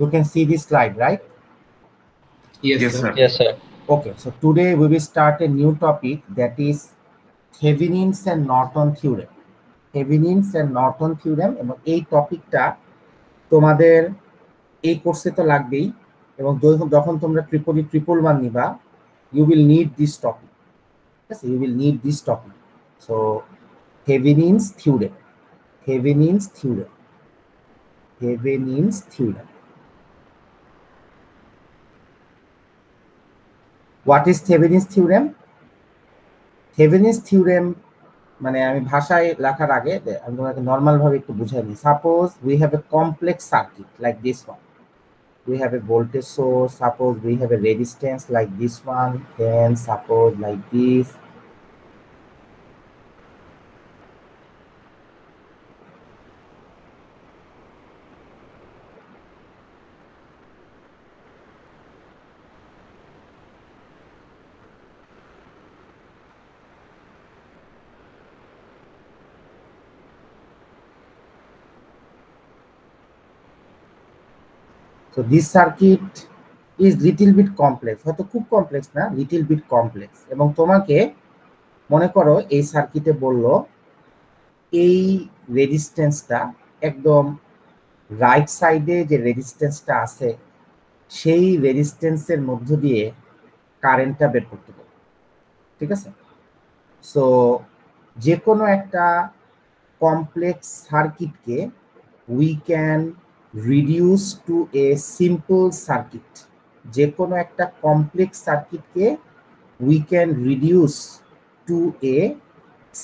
You can see this slide, right? Yes, sir. Yes, sir. Okay, so today we will start a new topic, that is Thevenin's and Norton theorem. Thevenin's and Norton theorem, এবং এই টপিকটা তোমাদের এই কোর্সে তো লাগবেই, এবং যখন তোমরা ট্রিপল ওয়ান নিবা, you will need this topic. Yes, you will need this topic. So Thevenin's theorem. Thevenin's theorem. Thevenin's theorem. What is Thevenin's theorem? Thevenin's theorem মানে আমি ভাষায় লেখার আগে আমি তোমাকে নরমাল ভাবে একটু বুঝাই দিই। Suppose we have a complex circuit like this one. We have a voltage source. Suppose we have a resistance like this one. Then suppose like this. So this circuit is little bit complex. হয়তো খুব complex না, little bit complex. এবং তোমাকে মনে করো এই সার্কিটে বললো এই রেজিস্ট্যান্সটা একদম রাইট সাইডে যে রেজিস্ট্যান্সটা আছে সেই রেজিস্ট্যান্সের মধ্য দিয়ে কারেন্টটা বের করতে হবে, ঠিক আছে? সো যে কোনো একটা কমপ্লেক্স সার্কিটকে we can reduce to a simple circuit. যে কোনো একটা কমপ্লেক্স সার্কিটকে we can reduce to a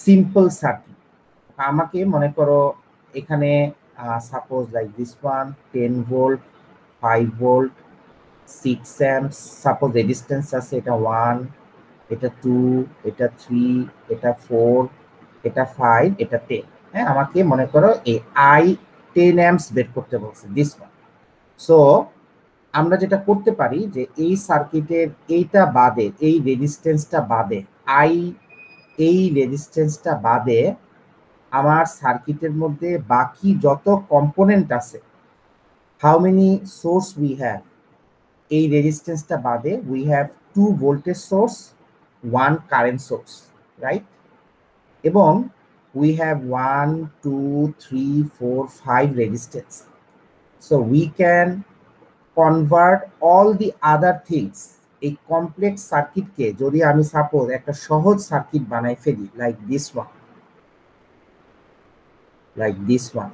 simple circuit. আমাকে মনে করো এখানে suppose like this one 10 volt 5 volt 6 amps, suppose resistance আছে এটা 1, এটা 2, এটা 3, এটা 4, এটা 5, এটা 10। হ্যাঁ, আমাকে মনে করো এই I10 amps বের করতে বলছে দিস ওয়ান। সো আমরা যেটা করতে পারি যে এই সার্কিটের এইটা বাদে, এই রেজিস্ট্যান্সটা বাদে, এই রেজিস্ট্যান্সটা বাদে আমার সার্কিটের মধ্যে বাকি যত কম্পোনেন্ট আছে, how many source we have, এই রেজিস্ট্যান্সটা বাদে we have 2 voltage source 1 current source, right? এবং we have 1, 2, 3, 4, 5 resistance. So we can convert all the other things. A complex circuit ke jodi ami suppose ekta সহজ circuit বানাই ফেলি like this one,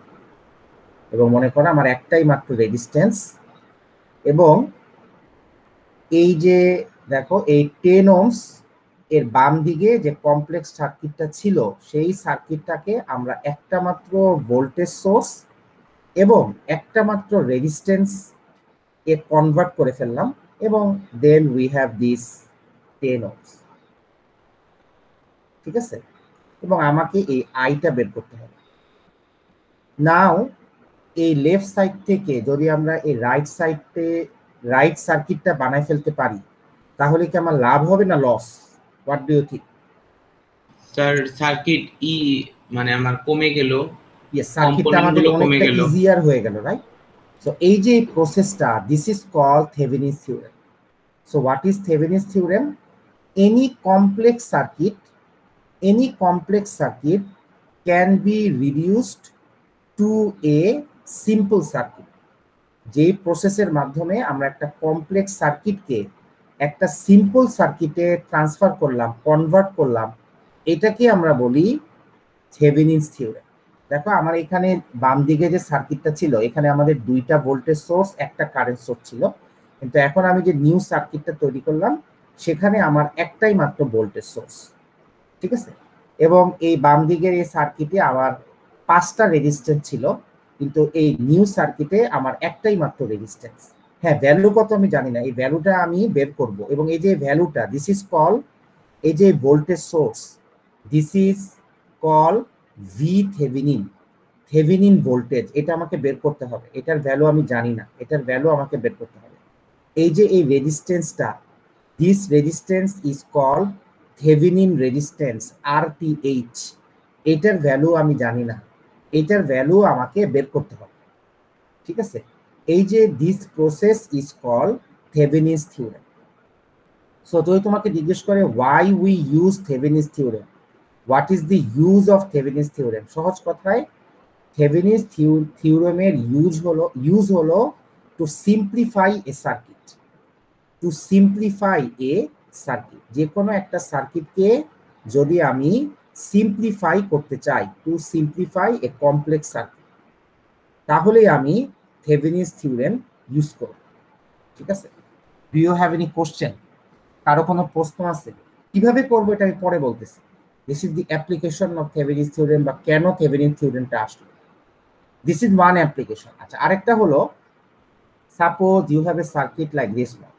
এবং মনে করো আমার একটাই মাত্র রেজিস্ট্যান্স, এবং এই যে দেখো এই 10 ohms এর বাম দিকে যে কমপ্লেক্স সার্কিটটা ছিল সেই সার্কিটটাকে আমরা একটা মাত্র ভোল্টেজ সোর্স এবং একটা মাত্র রেজিস্ট্যান্স এ কনভার্ট করে ফেললাম, এবং then we have this 10 ohms, ঠিক আছে? এবং আমাকে এই আইটা বের করতে হবে। নাও এই লেফট সাইড থেকে যদি আমরা এই রাইট সার্কিটটা বানাই ফেলতে পারি, তাহলে কি আমার লাভ হবে না loss? What do you think? Sir circuit মানে আমার কমে গেল, ইয়েস, সার্কিটটা আমাদের অনেকটা ইজিয়ার হয়ে গেল, রাইট? সো এই যে প্রসেসটা, this is called Thevenin's theorem. So what is Thevenin's theorem? Any complex circuit can be reduced to a simple circuit. যে প্রসেসের মাধ্যমে আমরা একটা কমপ্লেক্স সার্কিটকে একটা সিম্পল সার্কিটে ট্রান্সফার করলাম, কনভার্ট করলাম, এটাকে আমরা বলি Thevenin's theorem. দেখো আমার এখানে বাম দিকে যে সার্কিটটা ছিল, এখানে আমাদের 2টা ভোল্টেজ সোর্স, একটা কারেন্ট সোর্স ছিল, কিন্তু এখন আমি যে নিউ সার্কিটটা তৈরি করলাম সেখানে আমার একটাই মাত্র ভোল্টেজ সোর্স, ঠিক আছে? এবং এই বাম দিকের এই সার্কিটে আমার 5টা রেজিস্ট্যান্স ছিল, কিন্তু এই নিউ সার্কিটে আমার একটাই মাত্র রেজিস্ট্যান্স। হ্যাঁ, ভ্যালু কত আমি জানি না, এই ভ্যালুটা আমি বের করব, এবং এই যে ভ্যালুটা, দিস ইজ কল, এই যে voltage source, this is call Thevenin voltage, এটা আমাকে বের করতে হবে। এটার ভ্যালু আমি জানি না, এটার ভ্যালু আমাকে বের করতে হবে। এই যে এই রেজিস্ট্যান্সটা, this resistance is call Thevenin resistance, RTH, এটার ভ্যালু আমি জানি না, এটার ভ্যালু আমাকে বের করতে হবে, ঠিক আছে? এই যে this process is call Thevenin's theorem. So যদি তোমাকে জিজ্ঞেস করে why we use Thevenin's theorem, what is the use of Thevenin's theorem, সহজ কথায় থেভেনিনস থিওরেমের ইউজ হলো to simplify a circuit. To simplify a circuit, যে কোনো একটা সার্কিটকে যদি আমি সিম্পলিফাই করতে চাই, to simplify a complex circuit, তাহলে আমি থেভেনিনস থিওরেম ইউজ করব। ঠিক আছে? Do you have any question? কারো কোনো প্রশ্ন আছে? কিভাবে করবো এটা আমি পরে বলতেছি। This is the application of Thevenin's theorem, বা কেন থেভেনিনস থিওরেমটা আসলো। This is one application. আচ্ছা, আরেকটা হলো, suppose you have a circuit like this one,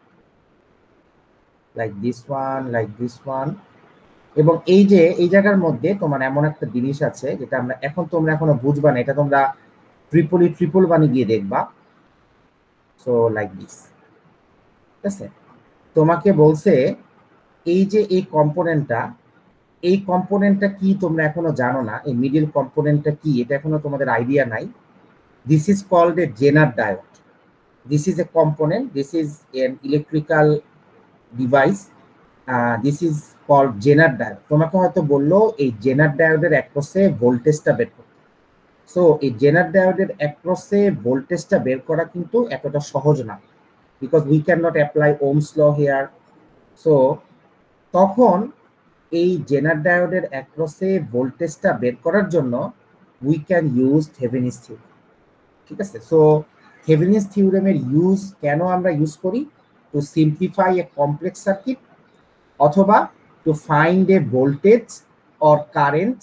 like this one, এবং এই যে এই জায়গার মধ্যে তোমার এমন একটা জিনিস আছে যেটা তোমরা এখনো বুঝবা না, এটা তোমরা ট্রিপল বানি গিয়ে দেখবা। সো লাইক দিস, ঠিক আছে? তোমাকে বলছে এই যে এই কম্পোনেন্টটা কি তোমরা এখনো জানো না, এই মিডল কম্পোনেন্টটা কি এটা এখনো তোমাদের আইডিয়া নাই। This is called a Zener diode. This is a component, this is an electrical device, this is called Zener diode. তোমাকে হয়তো বললো এই জেনার ডায়োডের অ্যাক্রসে ভোল্টেজটা বের করতে। সো এই জেনার ডায়োডের অ্যাক্রসে ভোল্টেজটা বের করা কিন্তু এতটা সহজ না, because we can not apply Ohm's law here. So তখন এই জেনার ডায়োডের অ্যাক্রসে ভোল্টেজটা বের করার জন্য we can use Thevenin's theorem. ঠিক আছে? সো থেভেনিনস থিওরেমের ইউজ কেন আমরা ইউজ করি? To simplify a complex circuit, অথবা to find a voltage or current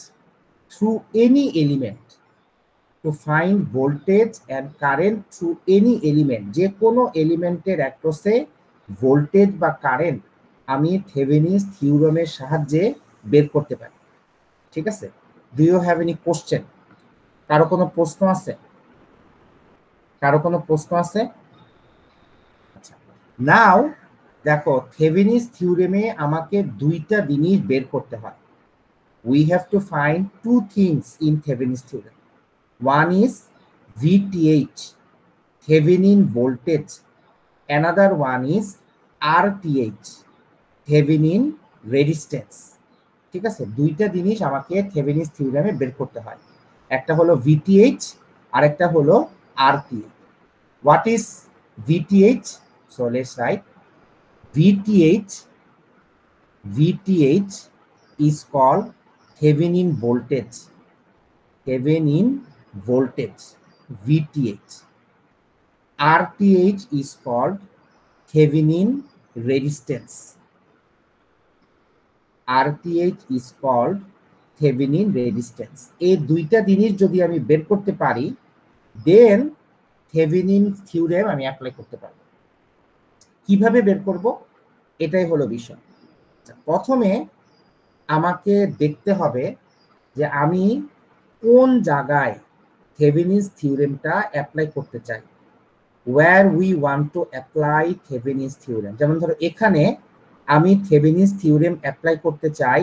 through any element. To find voltage and current through any element, যে কোনো এলিমেন্টের অ্যাক্রসে ভোল্টেজ বা কারেন্ট আমি থেভেনিনস থিওরেমের সাহায্যে বের করতে পারি। ঠিক আছে? Do you have any question? কারো কোনো প্রশ্ন আছে? আচ্ছা, নাও দেখো, থেভেনিনস থিওরেমে আমাকে দুইটা জিনিস বের করতে হয়। We have to find two things in Thevenin's theorem. One is VTH, Thevenin voltage, another one is RTH, Thevenin resistance. ঠিক আছে? দুইটা জিনিস আমাকে থেভেনিনস থিওরেমে বের করতে হয়, একটা হলো VTH আর একটা হলো RTH। What is VTH? So let's write VTH is called Thevenin voltage, VTH. RTH is called Thevenin resistance, এই দুইটা জিনিস যদি আমি বের করতে পারি, দেন থেভেনিন থিওরেম আমি অ্যাপ্লাই করতে পারবো। কিভাবে বের করব, এটাই হলো বিষয়। প্রথমে আমাকে দেখতে হবে যে আমি কোন জায়গায় থেভেনিনস থিওরেমটা অ্যাপ্লাই করতে চাই, where we want to apply Thevenin's theorem. যেমন ধরো এখানে আমি থেভেনিনস থিওরেম অ্যাপ্লাই করতে চাই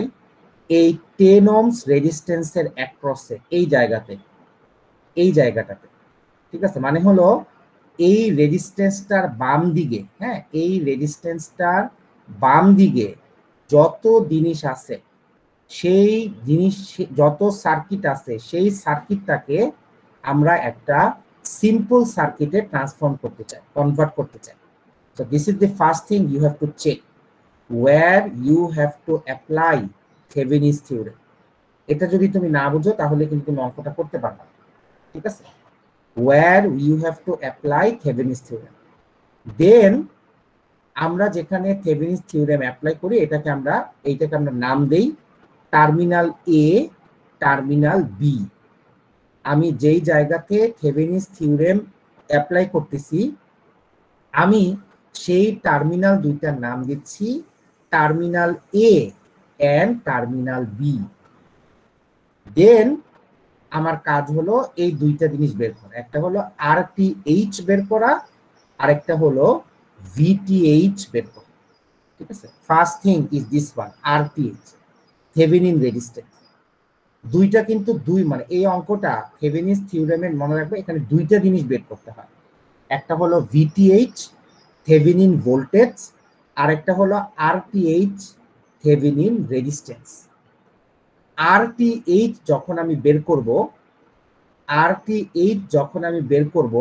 এই 10 ohms রেজিস্ট্যান্সের অ্যাক্রসে, এই জায়গাটাতে। ঠিক আছে? মানে হলো এই রেজিস্ট্যান্সটার বাম দিকে, হ্যাঁ, এই রেজিস্ট্যান্সটার বাম দিকে যত জিনিস আছে, সেই জিনিস, যত সার্কিট আছে, সেই সার্কিটটাকে আমরা একটা সিম্পল সার্কিটে কনভার্ট করতে চাই। So this is the first thing you have to check, where you have to apply Thevenin's theorem. এটা যদি তুমি না বুঝো তাহলে কিন্তু তুমি অঙ্কটা করতে পারবে না। ঠিক আছে? where you have to apply Thevenin's theorem, then আমরা যেখানে থেভেনিনস থিওরেম অ্যাপ্লাই করি এইটাকে আমরা নাম দেই টার্মিনাল এ, টার্মিনাল বি। আমি যেই জায়গাতে থেভেনিনস থিওরেম অ্যাপ্লাই করতেছি, আমি সেই টার্মিনাল দুইটার নাম দিচ্ছি terminal A and terminal B. Then আমার কাজ হলো এই দুইটা জিনিস বের করা, একটা হলো RTH বের করা, আরেকটা হলো VTH বের করা। ঠিক আছে? First thing is this one, RTH, Thevenin resistance. দুইটা কিন্তু মানে এই অঙ্কটা থেভেনিনস থিওরেমের, মনে রাখবে এখানে দুইটা জিনিস বের করতে হয়। একটা হলো ভিটিএইচ থেভেনিন ভোল্টেজ, আর একটা হলো আরটিএইচ থেভেনিন রেজিস্ট্যান্স। আরটিএইচ যখন আমি বের করব,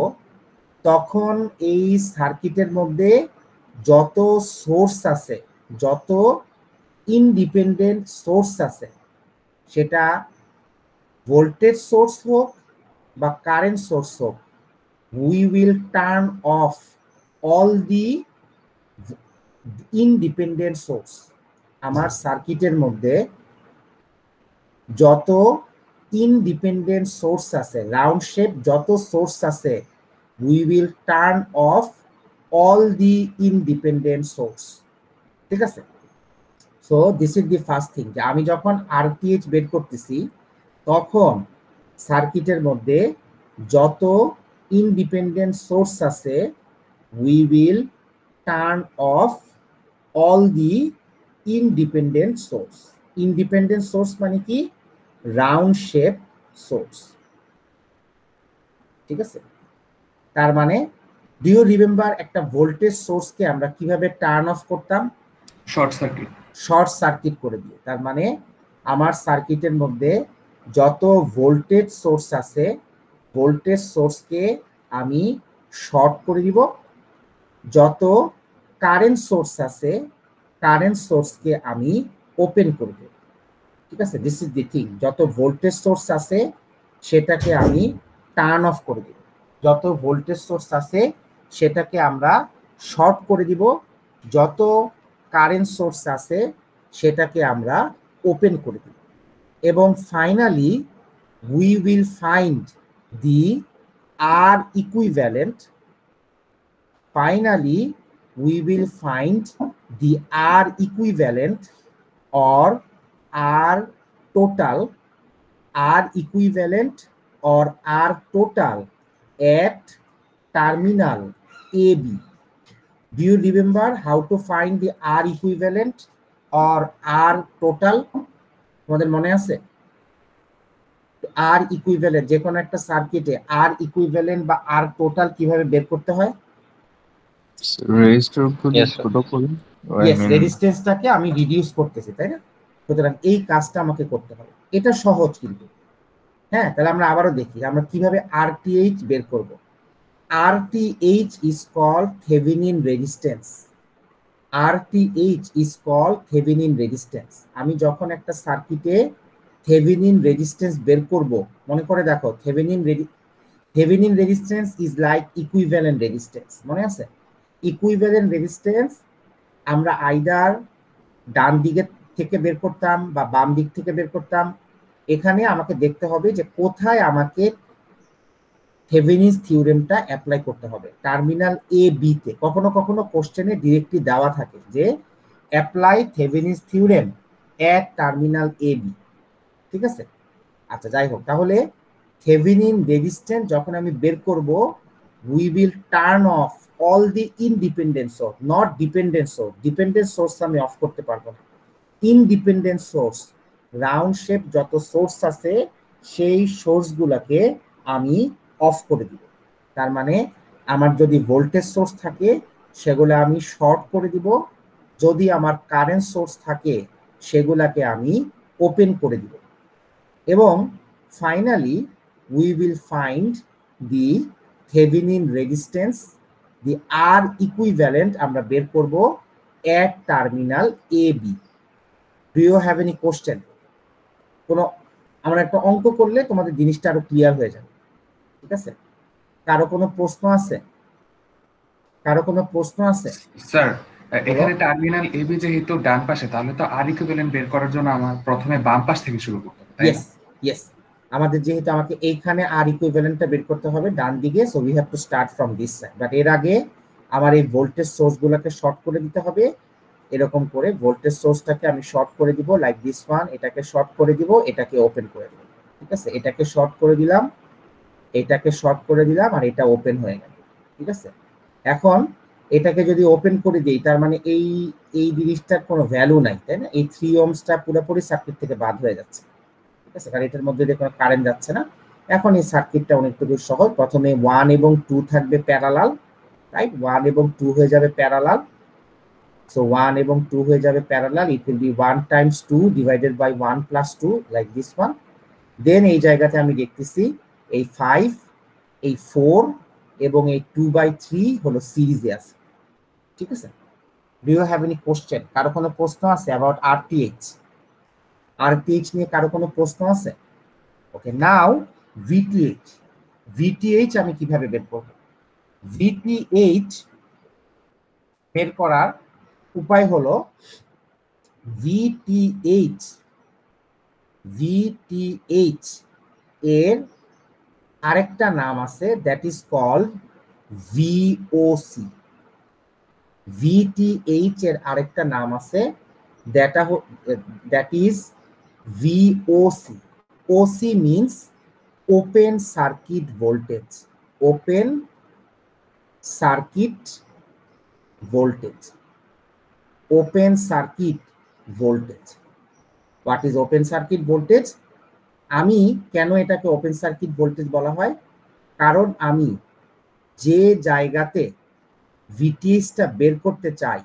তখন এই সার্কিটের মধ্যে যত সোর্স আছে, যত ইনডিপেন্ডেন্ট সোর্স আছে, সেটা ভোল্টেজ সোর্স হোক বা কারেন্ট সোর্স হোক, we will turn off all the independent source। আমার সার্কিটের মধ্যে যত ইনডিপেন্ডেন্ট সোর্স আছে, রাউন্ড শেপ যত সোর্স আছে, we will turn off all the independent source। ঠিক আছে? So this is the first thing, যে আমি যখন আরটিএইচ বের করতেছি তখন সার্কিটের মধ্যে যত ইন্ডিপেন্ডেন্ট সোর্স আছে, we will turn off all the independent source। Independent source মানে কি? Round shape source. ঠিক আছে? তার মানে ডু ইউ রিমেম্বার একটা ভোল্টেজ সোর্সকে আমরা কিভাবে টার্ন অফ করতাম? শর্ট সার্কিট করে দিয়ে। তার মানে আমার সার্কিটের মধ্যে যত ভোল্টেজ সোর্স আছে, ভোল্টেজ সোর্সকে আমি শর্ট করে দিব, যত কারেন্ট সোর্স আছে, কারেন্ট সোর্সকে আমি ওপেন করে দেব। ঠিক আছে? This is the thing. যত ভোল্টেজ সোর্স আছে সেটাকে আমি টার্ন অফ করে দিব, যত ভোল্টেজ সোর্স আছে সেটাকে আমরা শর্ট করে দিব, যত কারেন্ট সোর্স আছে সেটাকে আমরা ওপেন করে দিব। এবং finally we will find the R equivalent, finally we will find the R equivalent or R total, R equivalent or R total at terminal AB। Do you remember how to find the R equivalent or R total? তোমাদের মনে আছে? আর equivalent, যে কোনো একটা সার্কিটে আর equivalent বা আর total কিভাবে বের করতে হয়? রেজিস্ট্যান্সটাকে আমি রিডিউস করতেছি, তাই না? সুতরাং এই কাজটা আমাকে করতে হবে। এটা সহজ কিন্তু। হ্যাঁ, তাহলে আমরা আবারও দেখি আমরা কিভাবে আরটিএইচ বের করব। RTH is called Thevenin resistance. RTH is called Thevenin resistance. আমি যখন একটা সার্কিটে থেভেনিন রেজিস্ট্যান্স বের করব, মনে করে দেখো, Thevenin resistance is like equivalent resistance. মনে আছে? ইকুইভ্যালেন্ট রেজিস্ট্যান্স আমরা আইদার ডান দিকে থেকে বের করতাম বা বাম দিক থেকে বের করতাম। এখানে আমাকে দেখতে হবে যে কোথায় আমাকে থেভেনিনস থিওরেমটা অ্যাপ্লাই করতে হবে। টার্মিনাল এ বি তে কখনো কখনো কোশ্চেনে ডিরেক্টলি দেওয়া থাকে যে apply Thevenin's theorem at terminal A B. ঠিক আছে? আচ্ছা, যাই হোক, তাহলে থেভেনিন রেজিস্ট্যান্স যখন আমি বের করব, we will turn off all the independent source, not dependent source। Dependent source আমি অফ করতে পারবো না। ইনডিপেন্ডেন্ট সোর্স, রাউন্ড শেপ যত সোর্স আছে সেই সোর্সগুলোকে আমি অফ করে দিব। তার মানে আমার যদি ভোল্টেজ সোর্স থাকে সেগুলো আমি শর্ট করে দিব, যদি আমার কারেন্ট সোর্স থাকে সেগুলাকে আমি ওপেন করে দিব। এবং finally we will find the Thevenin resistance, the R equivalent আমরা বের করব at terminal AB। Do you have any question? কোনো আমরা একটা অঙ্ক করলে তোমাদের জিনিসটা আরো ক্লিয়ার হয়ে যাবে। ঠিক আছে? কারো কোনো প্রশ্ন আছে? স্যার, এখানে টার্মিনাল এবি যেহেতু ডান পাশে, তাহলে তো আর ইকুইভ্যালেন্ট বের করার জন্য আমার প্রথমে বাম পাশ থেকে শুরু করতে হবে, তাই না? ইয়েস, আমাদের যেহেতু আমাকে এইখানে আর ইকুইভ্যালেন্টটা বের করতে হবে ডান দিকে, so we have to start from this side. But এর আগে আমার এই ভোল্টেজ সোর্সগুলোকে শর্ট করে দিতে হবে। এরকম করে ভোল্টেজ সোর্সটাকে আমি শর্ট করে দিব, লাইক দিস ওয়ান। এটাকে শর্ট করে দিব, এটাকে ওপেন করে দিব। ঠিক আছে? এটাকে শর্ট করে দিলাম, এটাকে শর্ট করে দিলাম, আর এটা ওপেন হয়ে গেল। ঠিক আছে? এখন এটাকে যদি ওপেন করে দিই, তার মানে এই জিনিসটার কোনো ভ্যালু নাই, তাই না? এই 3 ওহমসটা পুরোপুরি সার্কিট থেকে বাদ হয়ে যাচ্ছে। ঠিক আছে? কারণ এটার মধ্যে দিয়ে কোনো কারেন্ট যাচ্ছে না। এখন এই সার্কিটটা অনেকটুকু সহজ। প্রথমে 1 এবং 2 থাকবে প্যারালাল, রাইট? 1 এবং 2 হয়ে যাবে প্যারালাল। So 1 এবং 2 হয়ে যাবে parallel. It will be 1 times 2 divided by 1 plus 2 like this one. Then এই জায়গাতে আমি দেখতেছি এই 5, এই 4 এবং এই 2/3 হলো সিরিজে আছে, ঠিক আছে? Do you have any question? কারো কোনো প্রশ্ন আছে about RTH? RTH নিয়ে কারো কোনো প্রশ্ন আছে? ওকে, নাও VTH। VTH আমি কিভাবে বের করব? VTH বের করার উপায় হলো VTH এর আরেকটা নাম আছে, that is called VOC। VTH এর আরেকটা নাম আছে, that is VOC। OC means open circuit voltage. Open circuit voltage. Open circuit voltage. What is open circuit voltage? আমি কেন এটাকে ওপেন সার্কিট ভোল্টেজ বলা হয়? কারণ আমি যে জায়গাতে ভিটিএসটা বের করতে চাই,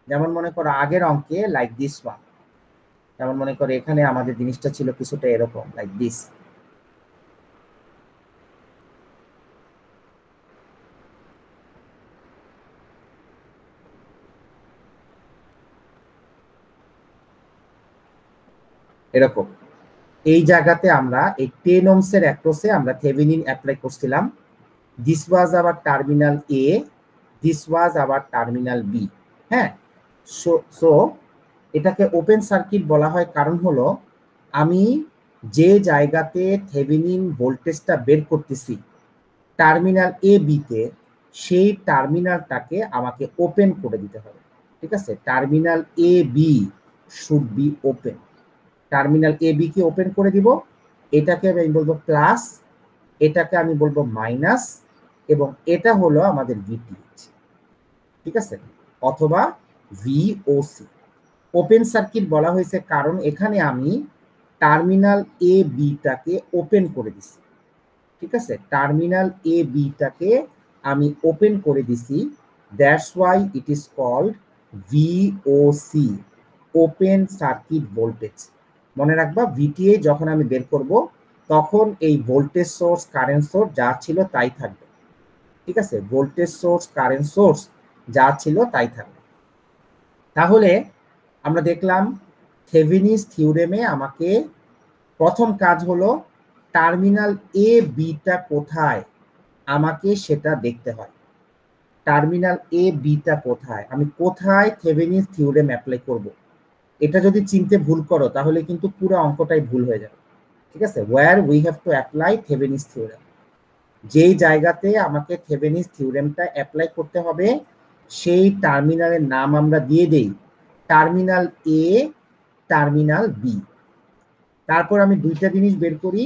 যেমন মনে করো আগের অঙ্কে লাইক দিস ওয়ান, যেমন মনে করো এখানে আমাদের জিনিসটা ছিল কিছুটা এরকম লাইক দিস। এরকম এই জায়গাতে আমরা এই 10 ওহমসের অ্যাক্রসে আমরা থেভেনিন অ্যাপ্লাই করছিলাম। This was our terminal A, this was our terminal B. হ্যাঁ, সো এটাকে ওপেন সার্কিট বলা হয় কারণ হলো আমি যে জায়গাতে থেভেনিন ভোল্টেজটা বের করতেছি টার্মিনাল এ বিতে, সেই টার্মিনালটাকে আমাকে ওপেন করে দিতে হবে, ঠিক আছে? Terminal A B should be open. Terminal A B কে ওপেন করে দিব, এটাকে আমি বলবো প্লাস, এটাকে আমি বলবো মাইনাস, এবং এটা হলো আমাদের ভিটিএইচ, ঠিক আছে? অথবা ভিওসি। ওপেন সার্কিট বলা হয়েছে কারণ এখানে আমি টার্মিনাল এ বিটাকে ওপেন করে দিছি, ঠিক আছে? টার্মিনাল এ বিটাকে আমি ওপেন করে দিছি, that's why it is called VOC, open circuit voltage. মনে রাখবা ভিটিএ যখন আমি বের করব তখন এই ভোল্টেজ সোর্স কারেন্ট সোর্স যা ছিল তাই থাকবে, ঠিক আছে? ভোল্টেজ সোর্স কারেন্ট সোর্স যা ছিল তাই থাকবে। তাহলে আমরা দেখলাম থেভেনিনস থিওরেমে আমাকে প্রথম কাজ হলো টার্মিনাল এ বিটা কোথায় আমাকে সেটা দেখতে হয়। টার্মিনাল এ বিটা কোথায়, আমি কোথায় থেভেনিনস থিওরেম অ্যাপ্লাই করব, এটা যদি চিনতে ভুল করো তাহলে কিন্তু পুরো অঙ্কটাই ভুল হয়ে যাবে, ঠিক আছে? Where we have to apply Thevenin's theorem, যেই জায়গাতে আমাকে থেভেনিনস থিওরেমটা অ্যাপ্লাই করতে হবে সেই টার্মিনালের নাম আমরা দিয়ে দেই টার্মিনাল এ, টার্মিনাল বি। তারপর আমি দুইটা জিনিস বের করি,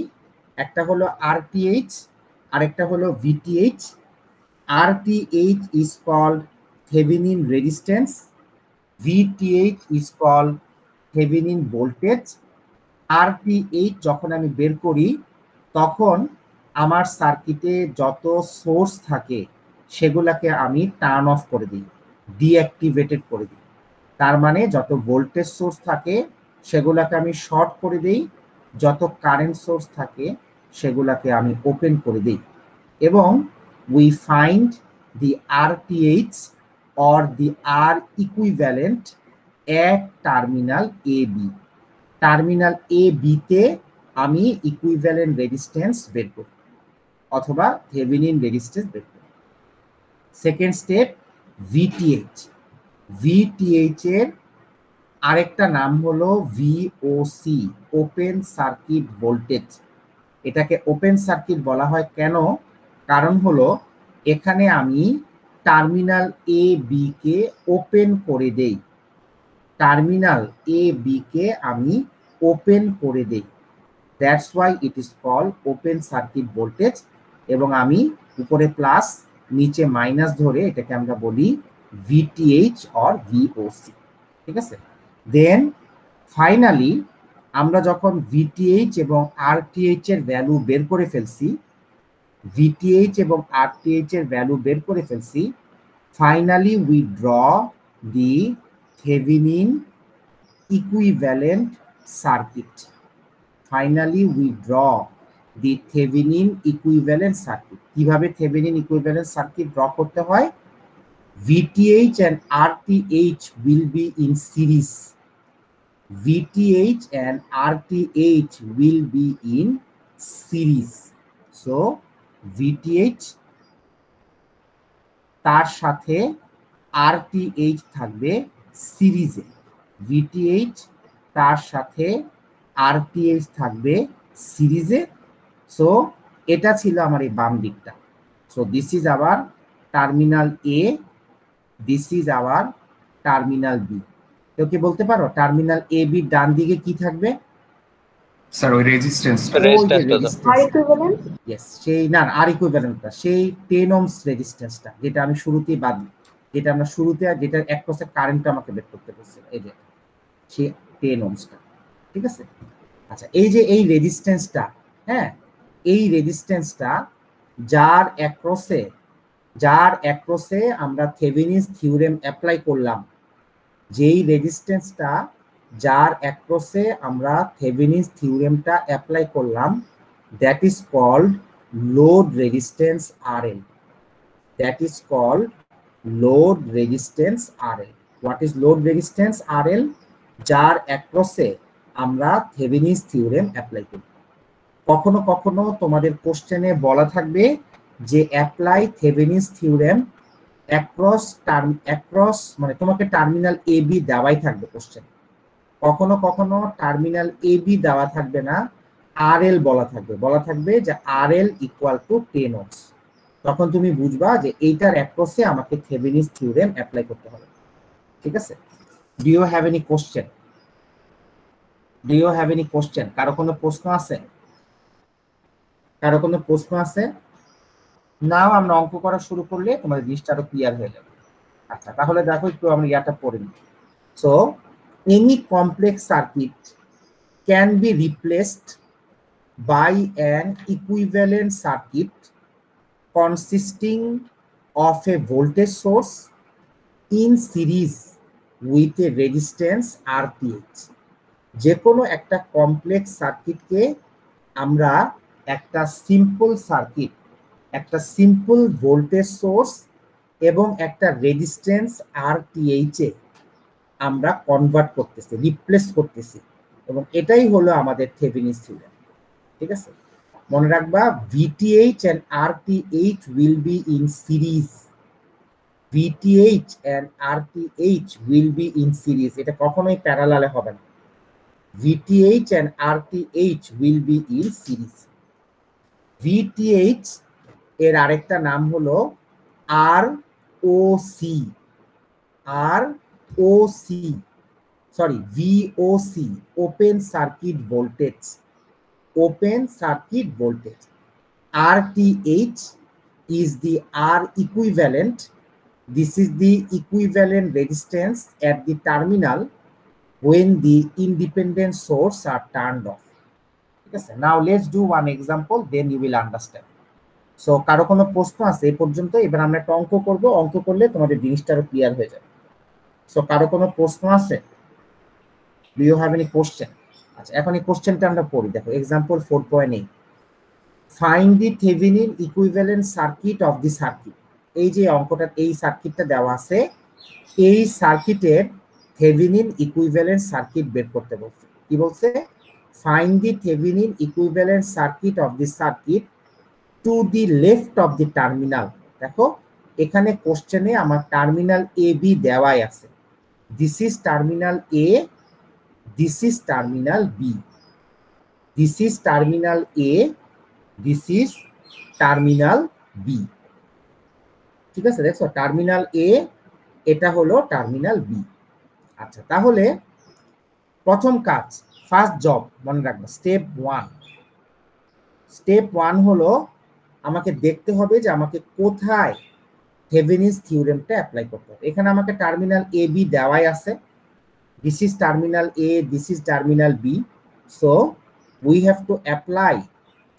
একটা হলো আরটিএইচ, আরেকটা হলো VTH. RTH is called Thevenin resistance, VTH is called Thevenin voltage। RTH যখন আমি বের করি তখন আমার সার্কিটে যত সোর্স থাকে সেগুলাকে আমি টার্ন অফ করে দিই, ডিঅ্যাক্টিভেটেড করে দিই। তার মানে যত ভোল্টেজ সোর্স থাকে সেগুলাকে আমি শর্ট করে দিই, যত কারেন্ট সোর্স থাকে সেগুলাকে আমি ওপেন করে দিই, এবং we find the RTH or the R equivalent at terminal AB। Terminal A বিতে আমি ইকুইভ্যালেন্ট রেজিস্ট্যান্স বের করি অথবা থেভেনিন রেজিস্ট্যান্স বের করি। Second step VTH. ভিটিএইচ এর আরেকটা নাম হলো ভিওসি, ওপেন সার্কিট ভোল্টেজ। এটাকে ওপেন সার্কিট বলা হয় কেন? কারণ হলো এখানে আমি টার্মিনাল এ বি কে ওপেন করে দেই, টার্মিনাল এ বি কে আমি ওপেন করে দেই, that's why it is called open circuit voltage. এবং আমি উপরে প্লাস নিচে মাইনাস ধরে এটাকে আমরা বলি ভিটিএইচ অর ভিওসি, ঠিক আছে? দেন ফাইনালি আমরা যখন ভিটিএইচ এবং আরটিএইচ এর ভ্যালু বের করে ফেলছি, ভিটিএইচ এবং আরটিএইচ এর ভ্যালু বের করে ফেলছি, finally we draw the Thevenin equivalent circuit. Finally we draw the Thevenin equivalent circuit. কিভাবে থেভেনিন ইকুইভ্যালেন্ট সার্কিট ড্র করতে হয়? VTH and RTH will be in series. VTH and RTH will be in series. So VTH তার সাথে RTH থাকবে সিরিজে। VTH তার সাথে RTH থাকবে সিরিজে। সো এটা ছিল আমার এই বাম দিকটা। So this is our terminal A, this is our terminal B. কেউ কি বলতে পারো টার্মিনাল এ বি ডান দিকে কি থাকবে? স্যার ওই রেজিস্ট্যান্স ইয়েস, সেই না আর ইকুইভ্যালেন্টটা, সেই 10 ohms রেজিস্ট্যান্সটা যেটা আমি শুরুতেই বাদ, যেটা আমরা শুরুতে যেটা 1% কারেন্টটা আমাকে বের করতে বলছিল, এই যে সেই 10 ohmsটা। ঠিক আছে? আচ্ছা, এই যে এই রেজিস্ট্যান্সটা, হ্যাঁ, এই রেজিস্ট্যান্সটা যার অ্যাক্রসে আমরা থেভেনিনস থিওরেম অ্যাপ্লাই করলাম, যেই রেজিস্ট্যান্সটা যার অ্যাক্রসে আমরা থেভেনিনস থিওরেমটা অ্যাপ্লাই করলাম, that is called load resistance RL। That is called load resistance RL। What is load resistance RL? যার অ্যাক্রসে আমরা থেভেনিনস থিওরেম অ্যাপ্লাই করি। কখনো কখনো তোমাদের কোশ্চেনে বলা থাকবে যে অ্যাপ্লাই থেভেনিনস থিওরেম অ্যাক্রস, মানে তোমাকে টার্মিনাল এ বি দেওয়াই থাকবে কোশ্চেন। কখনো কখনো টার্মিনাল এ বি দেওয়া থাকবে না, RL বলা থাকবে যে RL ইকুয়াল টু 10 ohms। তখন তুমি বুঝবা যে এইটার অ্যাক্রসে আমাকে থেভেনিনস থিওরেম অ্যাপ্লাই করতে হবে। ঠিক আছে? Do you have any question? Do you have any question? কারো কোনো প্রশ্ন আছে? কারো কোনো প্রশ্ন আছে? নাও আমরা অঙ্ক করা শুরু করলে তোমাদের জিনিসটা আরো ক্লিয়ার হয়ে যাবে। আচ্ছা, তাহলে দেখো একটু আমরা ইয়াটা পড়ে নিই। So any complex circuit can be replaced by an equivalent circuit consisting of a voltage source in series with a resistance RTH। যে কোনো একটা কমপ্লেক্স সার্কিটকে আমরা একটা সিম্পল সার্কিট, একটা সিম্পল ভোল্টেজ সোর্স এবং একটা রেজিস্ট্যান্স RTH এ আমরা কনভার্ট করতেছি, রিপ্লেস করতেছি, এবং এটাই হলো আমাদের থেভেনিনস থিওরেম। ঠিক আছে? মনে রাখবা, VTH and RTH will be in series. VTH and RTH will be in series. এটা কখনোই প্যারালালে হবে না। VTH and RTH will be in series. VTH এর আরেকটা নাম হলো ROC, VOC, open circuit voltage, open circuit voltage. RTH is the R equivalent. This is the equivalent resistance at the terminal when the independent source are turned off. ঠিক আছে? Now let's do one example, then you will understand. So কারো কোনো প্রশ্ন আছে এই পর্যন্ত? এবার আমরা একটা অঙ্ক করব, অঙ্ক করলে তোমাদের জিনিসটা আরো ক্লিয়ার হয়ে যাবে। সো কারো কোনো প্রশ্ন আছে? Do you have any question? আচ্ছা, এখন এই কোশ্চেনটা আমরা পড়ি। দেখো example 4.8, find the Thevenin equivalent circuit of the circuit. এই যে অঙ্কটা, এই সার্কিটটা দেওয়া আছে, এই সার্কিটের থেভেনিন ইকুইভ্যালেন্ট সার্কিট বের করতে বলছে। কি বলছে? Find the Thevenin equivalent circuit of the circuit to the left of the terminal. দেখো এখানে কোশ্চেনে আমার টার্মিনাল এ বি দেওয়াই আছে। This is terminal A, this is terminal B, this is terminal A, this is terminal B. ঠিক আছে? দেখছো terminal এ, এটা হলো টার্মিনাল বি। আচ্ছা, তাহলে প্রথম কাজ, ফার্স্ট জব মনে রাখবো, স্টেপ ওয়ান হলো আমাকে দেখতে হবে যে আমাকে কোথায় থেভেনিনস থিওরেমটা অ্যাপ্লাই করতে হবে। এখানে আমাকে টার্মিনাল এ বি দেওয়াই আছে। This is terminal A, this is terminal B. So we have to apply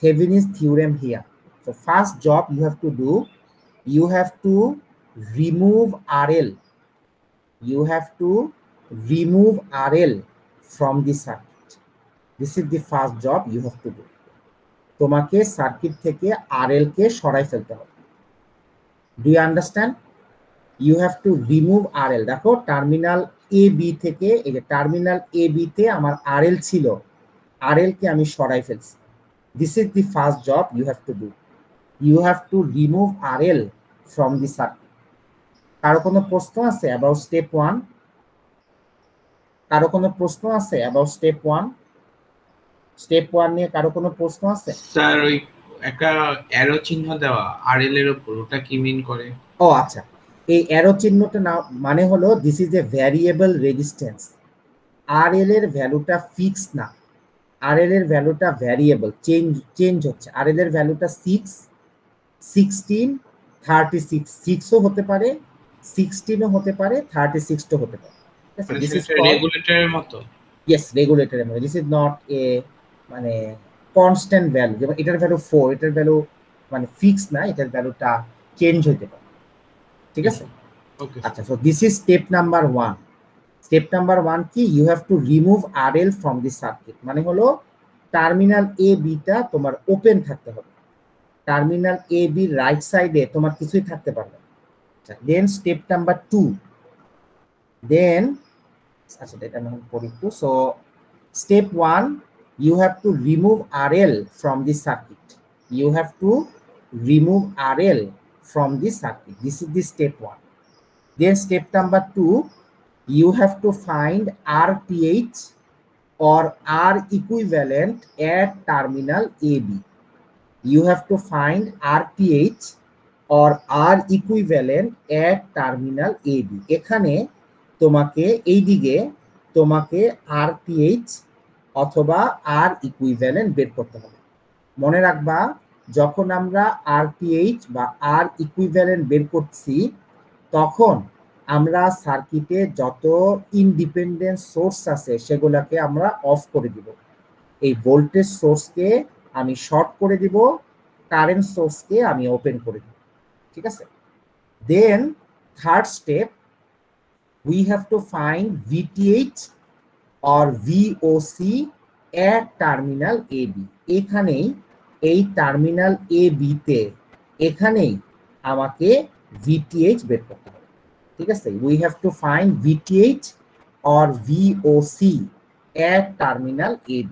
Thevenin's theorem here. So first job you have to do, you have to remove RL. You have to remove RL from the circuit. This is the first job you have to do. তোমাকে circuit থেকে RL কে সরাই ফেলতে হবে। Do you understand? You have to remove RL. দেখো terminal AB থেকে, এই যে terminal AB তে আমার RL ছিল, RL কে আমি সরাই ফেলছি। This is the first job you have to do. You have to remove RL from the circuit. কারো কোনো প্রশ্ন আছে about step 1? কারো কোনো প্রশ্ন আছে about step 1? স্টেপ 1 নিয়ে কারো কোনো প্রশ্ন আছে? স্যার ওই একটা অ্যারো চিহ্ন দেওয়া আরএল এর উপর, ওটা কি মিন করে? ও আচ্ছা, এই অ্যারো চিহ্নটা না মানে হলো this is a variable resistance. RL এর ভ্যালুটা ফিক্স না, আরএল এর ভ্যালুটা ভ্যারিয়েবল, চেঞ্জ হচ্ছে। আরএল এর ভ্যালুটা 6, 16, 36, 6ও হতে পারে, 16ও হতে পারে, 36ও হতে পারে। দিস ইজ রেগুলেটরের মতো। ইয়েস, রেগুলেটরের মতো। দিস ইজ নট এ মানে কনস্ট্যান্ট ভ্যালু, যেমন এটার ভ্যালু 4, এটার ভ্যালু মানে ফিক্স না, এটার ভ্যালুটা চেঞ্জ হতে পারে। ঠিক আছে? আচ্ছা, so this is step number 1। Step number 1 কি? You have to remove RL from the circuit. মানে হলো টার্মিনাল এ বিটা তোমার ওপেন থাকতে হবে। টার্মিনাল এ বি রাইট সাইডে তোমার কিছুই থাকতে পারবে না। দেন স্টেপ নাম্বার 2, দেন আচ্ছা এটা আমি পড়ি একটু। So step 1, you have to remove RL from the circuit. You have to remove RL from the circuit. This is the step 1. Then step number 2, you have to find RTH or R equivalent at terminal AB. You have to find RTH or R equivalent at terminal AB. এখানে তোমাকে এই দিকে তোমাকে RTH অথবা R equivalent বের করতে হবে। মনে রাখবা, যখন আমরা RTH বা R ইকুইভ্যালেন্ট বের করছি, তখন আমরা সার্কিটে যত ইন্ডিপেন্ডেন্ট সোর্স আছে সেগুলোকে আমরা অফ করে দিব। এই ভোল্টেজ সোর্সকে আমি শর্ট করে দিব, কারেন্ট সোর্সকে আমি ওপেন করে দিব। ঠিক আছে? Then third step, we have to find VTH or VOC at terminal AB. এখানেই এই টার্মিনাল AB তে এখানেই আমাকে VTH বের করতে হবে। ঠিক আছে? we have to find VTH or VOC at terminal AB.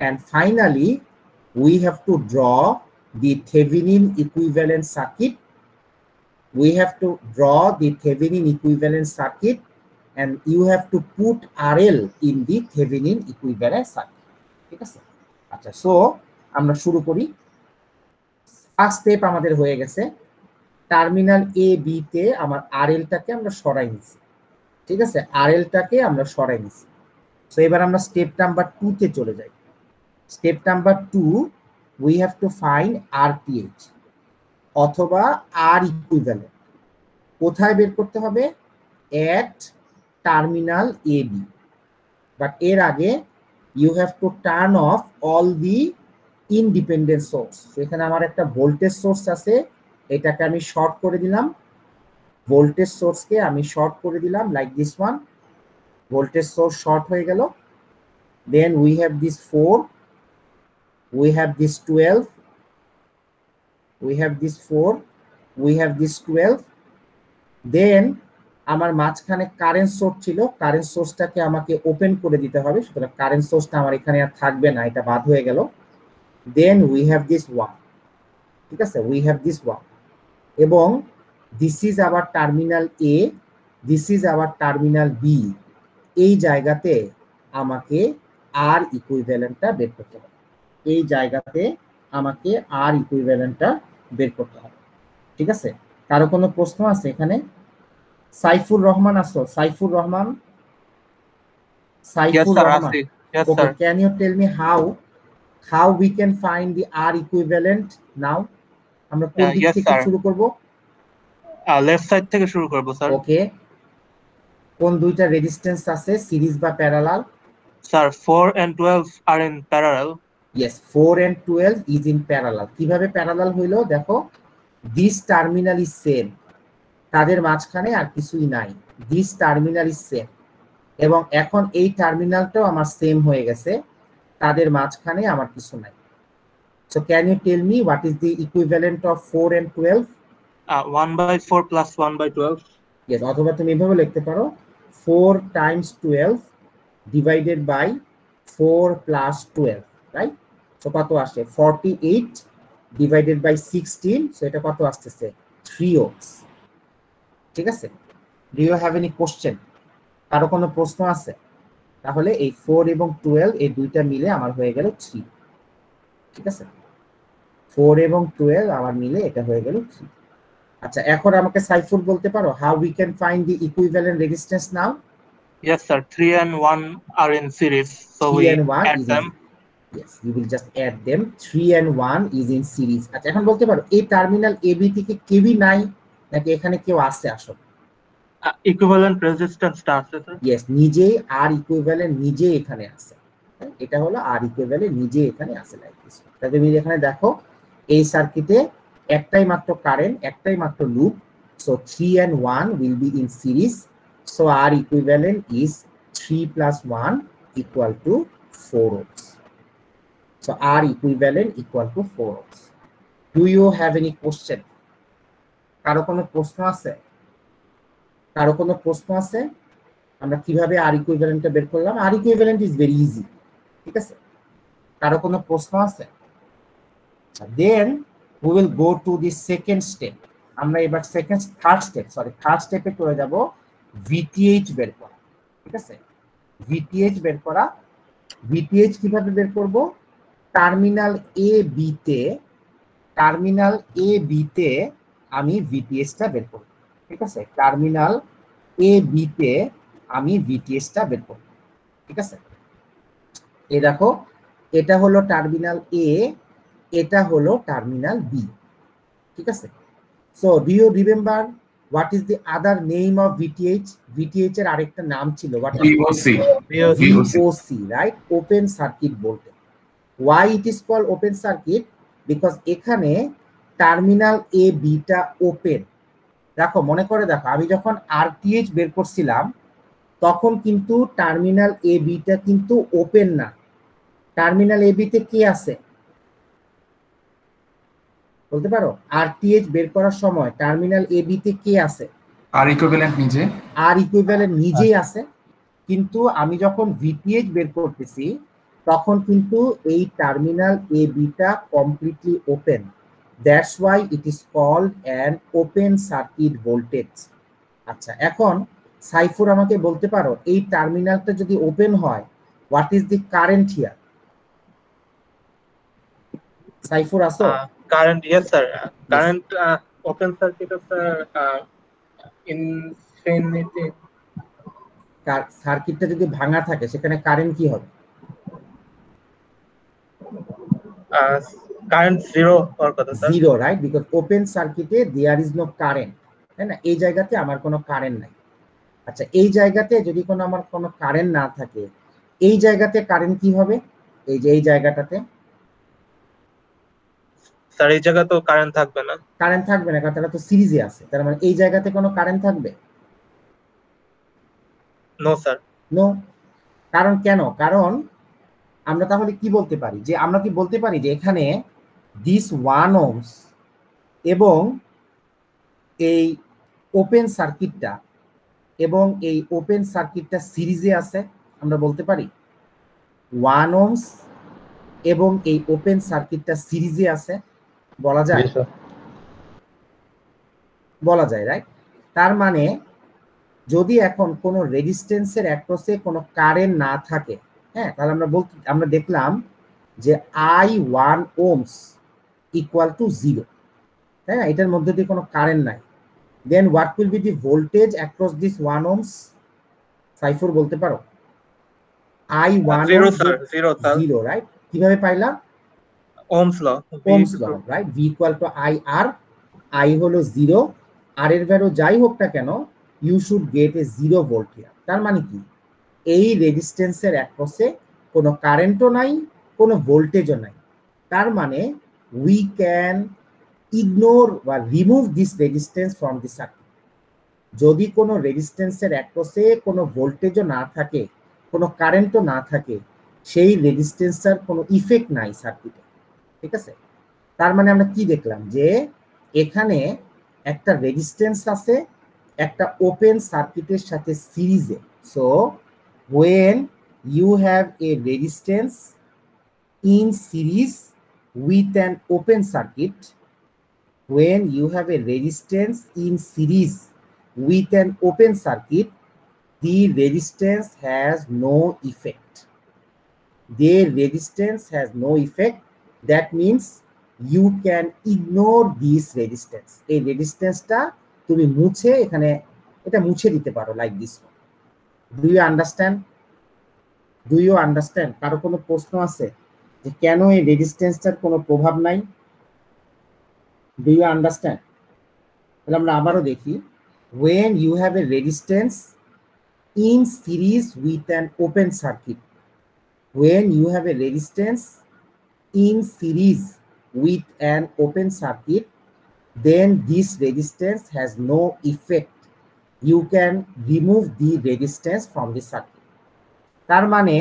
And finally, we have to draw the Thevenin equivalent circuit. We have to draw the Thevenin equivalent circuit, and you have to put RL in the Thevenin equivalent circuit. ঠিক আছে? আচ্ছা, so আমরা শুরু করি। First step আমাদের হয়ে গেছে, terminal A B তে আমার RL-টাকে আমরা সরাই নিছি। ঠিক আছে? RL-টাকে আমরা সরাই নিছি। সো এবার আমরা স্টেপ নাম্বার 2 তে চলে যাই। Step number 2, we have to find RTH অথবা R ইকুইভ্যালেন্ট। কোথায় বের করতে হবে? at terminal AB. বাট এর আগে you have to turn off all the independent source. So এখানে আমার একটা ভোল্টেজ সোর্স আছে, এটাকে আমি শর্ট করে দিলাম। ভোল্টেজ সোর্সকে আমি শর্ট করে দিলাম like this one. Voltage source short হয়ে গেল। দেন we have this 4, we have this 12, we have this 4, we have this 12. দেন আমার মাঝখানে কারেন্ট সোর্স ছিল, কারেন্ট সোর্সটাকে আমাকে ওপেন করে দিতে হবে, সুতরাং কারেন্ট সোর্সটা আমার এখানে আর থাকবে না, এটা বাদ হয়ে গেল। Then we have this 1। ঠিক আছে? উই হ্যাভ দিস 1 এবং this is our terminal A, this is our terminal B. এই জায়গাতে আমাকে আর ইকুইভ্যালেন্টটা বের করতে হবে। এই জায়গাতে আমাকে আর ইকুইভ্যালেন্টটা বের করতে হবে। ঠিক আছে? কারো কোনো প্রশ্ন আছে এখানে? সাইফুর রহমান আসো, Saifur Rahman, Saifur Rahman. Okay, can you tell me how we can find the R equivalent now? আমরা কোন দিক থেকে শুরু করব? লেফট সাইড থেকে শুরু করব স্যার। ওকে, কোন দুইটা রেজিস্ট্যান্স আছে, সিরিজ বা parallel? Sir, 4 and 12 are in parallel. Yes, 4 and 12 is in parallel. কিভাবে প্যারালাল হইলো দেখো, this terminal is same, তাদের মাঝখানে আর কিছুই নাই, this terminal is same, এবং এখন এই টার্মিনালটাও আমার সেম হয়ে গেছে, তাদের মাঝখানে আমার কিছু নাই। So can you tell me what is the equivalent of 4 and 12? 1/4 plus 1/12. Yes, অথবা তুমি এভাবে লিখতে পারো 4 times 12 divided by 4 plus 12, right? So কত আসে 48 divided by 16, so এটা কত আসতেছে 3 ohms। ঠিক আছে, do you have any question? কারো কোনো প্রশ্ন আছে? তাহলে এই 4 এবং 12 এই দুইটা মিলে আমার হয়ে গেল 3। ঠিক আছে, 4 এবং 12 আমার মিলে এটা হয়ে গেল 3। আচ্ছা, এখন আমাকে সাইফুর বলতে পারো how we can find the equivalent resistance now? Yes, sir. 3 and 1 are in series, so 3 we and 1 add is them. yes, you will just add them, 3 and 1 is in series। আচ্ছা, এখন বলতে পারো এই টার্মিনাল AB থেকে কেউই নাই নাকি এখানে কেউ আছে আসলে? Equivalent resistance টা আছে, sir. Yes, নিজেই আর ইকুইভ্যালেন্ট নিজে এখানে আছে, এটা হলো আর ইকুইভ্যালেন্ট নিজে এখানে আছে লাইক দিস। তাহলে তুমি এখানে দেখো এই সার্কিটে একটাই মাত্র কারেন্ট, একটাই মাত্র loop, so 3 and 1 will be in series, so R equivalent is 3 plus 1 equal to 4 ohms, so R equivalent equal to 4 ohms। Do you have any question? কারো কোনো প্রশ্ন আছে? কারো কোনো প্রশ্ন আছে? আমরা কিভাবে আর ইকুইভ্যালেন্টটা বের করলাম? আর ইকুইভ্যালেন্ট ইজ ভেরি ইজি। ঠিক আছে, কারো কোনো প্রশ্ন আছে? দেন we will go to the second step। আমরা এবার থার্ড স্টেপে চলে যাব VTH বের করা। ঠিক আছে, VTH বের করা। VTH কিভাবে বের করব? টার্মিনাল এ বি তে আমি VTH টা বের করব। ঠিক আছে, টার্মিনাল এ বি তে আমি VTH টা বের করব। ঠিক আছে, এই দেখো এটা হলো টার্মিনাল এ, এটা হলো টার্মিনাল বি। ঠিক আছে, so do you remember what is the other name of VTH? VTH এর আরেকটা নাম ছিল VOC, right? Open circuit voltage. why it is called open circuit? because এখানে টার্মিনাল এ বি টা ওপেন। দেখো মনে করে দেখো, আমি যখন RTH বের করছিলাম তখন কিন্তু টার্মিনাল এ বি টা কিন্তু ওপেন না। টার্মিনাল এ বি তে কে আছে বলতে পারো? RTH বের করার সময় টার্মিনাল এ বি তে কে আছে? আর ইকুইভ্যালেন্ট নিজে, আর ইকুইভ্যালেন্ট নিজেই আছে। কিন্তু আমি যখন VTH বের করতেছি তখন কিন্তু এই টার্মিনাল এ বি টা completely open. That's why it is called an open circuit voltage. আচ্ছা, এখন সাইফুর আমাকে বলতে পারো এই টার্মিনালটা যদি ওপেন হয় what is the current here? Saifur আসো? Current, yes, sir. Current open circuit of infinity. সার্কিটটা যদি ভাঙা থাকে সেখানে কারেন্ট কি হবে? Current zero or কথা, sir? Zero, right? Because open সার্কিটে দেয়ার ইজ নো কারেন্ট, তাই না? এই জায়গাতে আমার কোনো কারেন্ট নাই। আচ্ছা, এই জায়গাতে যদি আমার কোনো কারেন্ট না থাকে, এই জায়গাতে কারেন্ট কি হবে? এই যে এই জায়গাটাতে স্যার এই জায়গা তো কারেন্ট থাকবে না। কারেন্ট থাকবে না, কারণ তারা তো সিরিজে আছে। তার মানে এই জায়গাতে কোনো কারেন্ট থাকবে? No sir. নো। কারণ কেন? কারণ আমরা তাহলে কি বলতে পারি, যে আমরা কি বলতে পারি যে এখানে দিস 1 ohms এবং এই ওপেন সার্কিটটা সিরিজে আছে? আমরা বলতে পারি 1 ohms এবং এই ওপেন সার্কিটটা সিরিজে আছে, বলা যায়? বলা যায়, রাইট? তার মানে যদি এখন কোনো রেজিস্ট্যান্সের অ্যাক্রসে কোনো কারেন্ট না থাকে, হ্যাঁ, তাহলে আমরা দেখলাম যে I1 ohms equal to 0, তাই না? এটার মধ্যে দিয়ে কোনো কারেন্ট নাই। Then what will be the voltage across this 1 ohms? Saifur বলতে পারো? I1 0, right? কিভাবে পাইলাম? Ohm's law, right? V equal to IR, I হলো 0, আর এর ভ্যালু যাই হোক না কেন you should get a 0 volt here. তার মানে কি এই রেজিস্ট্যান্সের অ্যাক্রসে কোনো কারেন্টও নাই, কোনো ভোল্টেজও নাই। তার মানে উই ক্যান ইগনোর বা remove this resistance from the circuit. যদি কোনো রেজিস্ট্যান্সের অ্যাক্রসে কোনো ভোল্টেজও না থাকে, কোনো কারেন্টও না থাকে, সেই রেজিস্ট্যান্সটার কোনো ইফেক্ট নাই সার্কিটে। ঠিক আছে? তার মানে আমরা কি দেখলাম, যে এখানে একটা রেজিস্ট্যান্স আছে একটা ওপেন সার্কিটের সাথে সিরিজে। So when you have a resistance in series with an open circuit, when you have a resistance in series with an open circuit, the resistance has no effect. The resistance has no effect. That means you can ignore this resistance. এই রেজিস্ট্যান্সটা তুমি মুছে এখানে এটা মুছে দিতে পারো, like this. Do you understand? Do you understand? কারো কোনো প্রশ্ন আছে যে কেন এই রেজিস্ট্যান্সটার কোনো প্রভাব নাই? Do you understand? তাহলে আমরা আবারও দেখি, when you have a resistance in series with an open circuit, when you have a resistance in series with an open circuit, then this resistance has no effect. You can remove the resistance from the circuit. তার মানে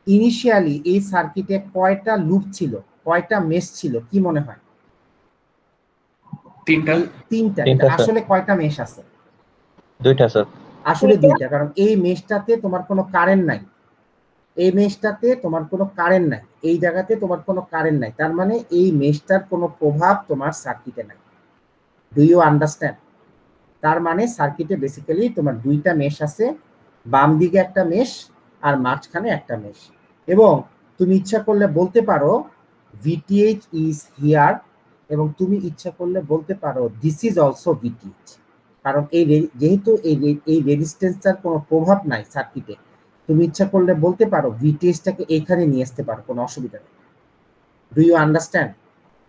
initially এই সার্কিটে কয়টা loop ছিল, কয়টা mesh ছিল, কি মনে হয়? তিনটা। আসলে কয়টা মেশ আছে? দুইটা স্যার। আসলে দুইটা, কারণ এই মেশটাতে তোমার কোনো কারেন্ট নাই, এই মেশটাতে তোমার কোনো কারেন্ট নাই, এই জায়গাতে তোমার কোনো কারেন্ট নাই। তার মানে এই মেশটার কোনো প্রভাব তোমার সার্কিটে নাই। Do you understand? তার মানে সার্কিটে বেসিক্যালি তোমার দুইটা মেশ আছে, বাম দিকে একটা মেশ আর মাঝখানে একটা মেশ। এবং তুমি ইচ্ছা করলে বলতে পারো ভিটিএইচ ইজ হিয়ার, এবং তুমি ইচ্ছা করলে বলতে পারো দিস ইজ অলসো ভিটিএইচ। কারণ এই যেহেতু এই রেজিস্ট্যান্সটার কোনো প্রভাব নাই সার্কিটে, তুমি ইচ্ছা করলে বলতে পারো ভিটিএইচটাকে এখানে নিয়ে আসতে পারো, কোনো অসুবিধা নেই। ডু ইউ আন্ডারস্ট্যান্ড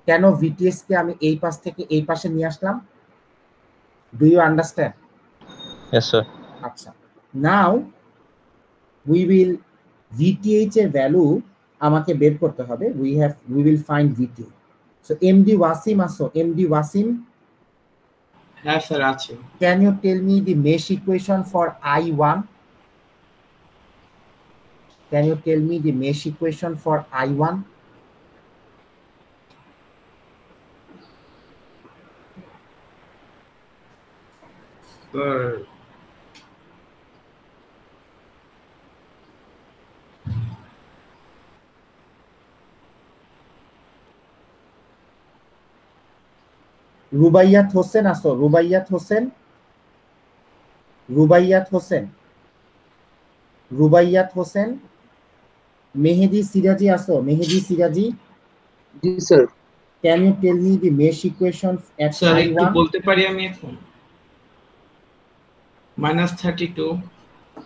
কেন ভিটিএইচকে আমি এই পাশ থেকে এই পাশে নিয়ে আসলাম? Do you understand? Yes sir. আচ্ছা, নাও উই উইল ভিটিএইচ এর ভ্যালু আমাকে বের করতে হবে। We will find VTH. So MD Wasim আসো, এমডি ওয়াসিম। হ্যাঁ স্যার আছে। Can you tell me the mesh equation for I1? Can you tell me the mesh equation for I1? Sir, Rubaiyat Hossain আসো, রুবাইয়াত হোসেন, রুবাইয়াত হোসেন, রুবাইয়াত হোসেন। মেহেদি সিরাজি আসো, মেহেদি সিরাজি। জি sir. Can you tell me the mesh equation at sir একটু I1? বলতে পারি আমি এখন? -32।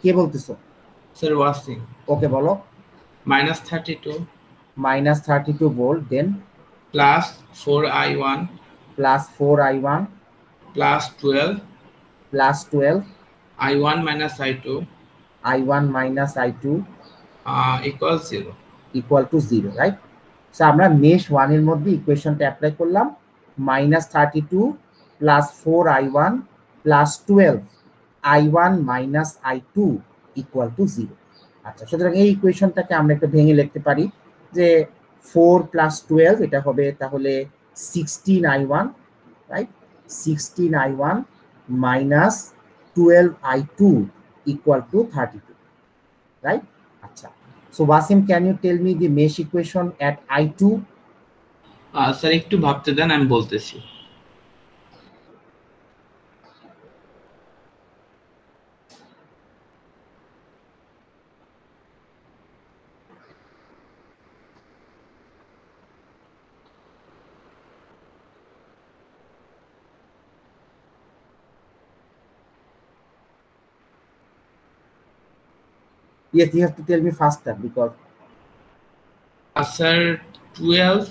কে বলতেছো? স্যার ওয়াসিম। ওকে বলো। -32 -32 volt, then plus 4I1 plus 4I1 plus 12 plus 12 I1 minus I2 I1 minus I2 equals 0. equal to 0, right? So আমরা mesh 1 এর মধ্যে ইকুয়েশনটা অ্যাপ্লাই করলাম, -32 plus 4I1 plus 12 I1 minus I2 equal to 0। আচ্ছা, সুতরাং এই ইকুয়েশনটাকে আমরা একটু ভেঙে লিখতে পারি যে 4 প্লাস 12 এটা হবে তাহলে 16I1, right? 16I1 minus 12I2 equal to 32, right? আচ্ছা, so Wasim, can you tell me the mesh equation at I2? Sir একটু ভাবতে দেন, আমি বলতেছি। Yes, you have to tell me faster because sir 12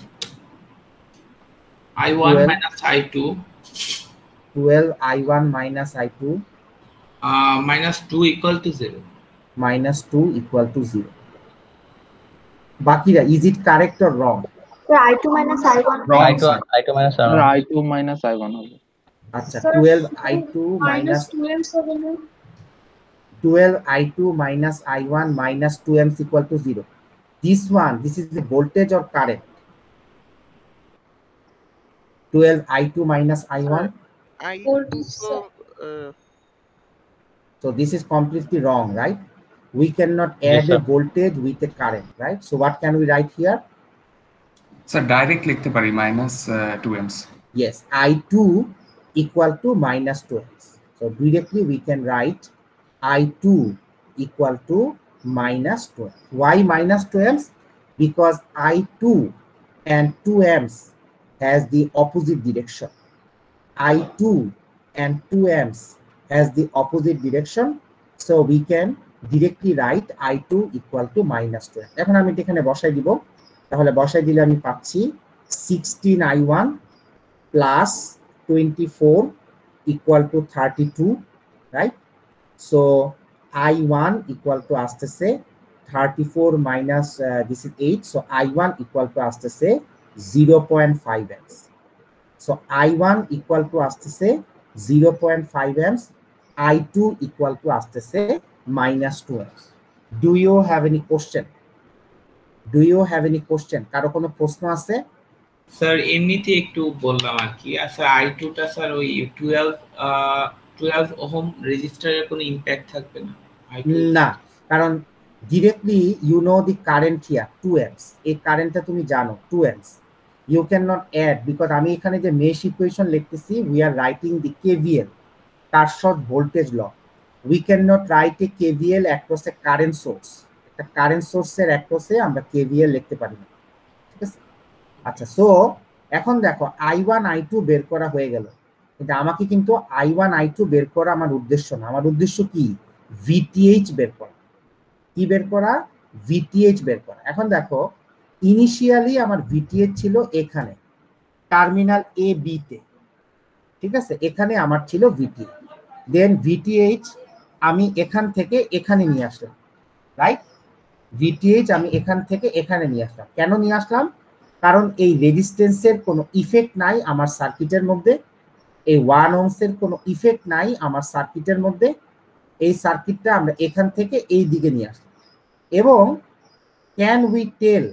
I1 12 minus I2 12I1 minus I2 minus 2 equal to 0. minus 2 equal to 0. Bakira, is it correct or wrong? I2 minus I1. Wrong, I2 sir. I2 minus Sir, R1. I2 minus I1 হবে। আচ্ছা Sir, 12 I2 minus 2m 7m. 12 I2 minus I1 minus 2m equal to 0. This one, this is the voltage or current? 12 I2 minus I1. Voltage, sir. So this is completely wrong, right? We cannot add Yes, sir. a voltage with a current, right? So what can we write here? Sir direct লিখতে পারি minus 2 amps। Yes, I2 equal to minus 2 amps. So directly we can write I2 equal to minus 2 amps. Why minus 2 amps? Because I2 and 2 amps has the opposite direction. I2 and 2 amps has the opposite direction. So we can directly write I2 equal to minus 2 amps. এখন আমি এখানে বসাই দিব। তাহলে বসাই দিলে আমি পাচ্ছি 16I1 plus 24 equal to 32, right? So I1 equal to আসতেছে 34 minus this is 8, so I1 equal to আসতেছে 0.5 amps. So I1 equal to আসতেছে 0.5 amps, I2 equal to আসতেছে minus 2 amps. Do you have any question? Do you have any question? কারো কোনো প্রশ্ন আছে? Sir এমনিতে একটু বললাম আর কি। আচ্ছা I2 টা স্যার ওই 12 ওহম রেজিস্টারের কোনো ইমপ্যাক্ট থাকবে না I2? না, কারণ directly you know the current here 2 amps, এই কারেন্টটা তুমি জানো 2 amps, you can not add, because আমি এখানে যে মেশ ইকুয়েশন লিখতেছি we are writing the KVL, Kirchhoff voltage law. We can not write a KVL across a current source, একটা current সোর্সের অ্যাক্রসে আমরা KVL লিখতে পারি না, ঠিক আছে? আচ্ছা, সো এখন দেখো I1 I2 বের করা হয়ে গেল, কিন্তু আমাকে কিন্তু I1 I2 বের করা আমার উদ্দেশ্য না। আমার উদ্দেশ্য কি? VTH বের করা। কি বের করা? VTH বের করা। এখন দেখো ইনিশিয়ালি আমার VTH ছিল এখানে টার্মিনাল এ বি তে, ঠিক আছে? এখানে আমার ছিল VTH, দেন VTH আমি এখান থেকে এখানে নিয়ে আসলাম, রাইট? VTH আমি এখান থেকে এখানে নিয়ে আসলাম। কেন নিয়ে আসলাম? কারণ এই রেজিস্ট্যান্সের কোনো ইফেক্ট নাই আমার সার্কিটের মধ্যে, এই 1 ওহমসের কোনো ইফেক্ট নাই আমার সার্কিটের মধ্যে। এই সার্কিটটা আমরা এখান থেকে এই দিকে নিয়ে আসলাম, এবং can we tell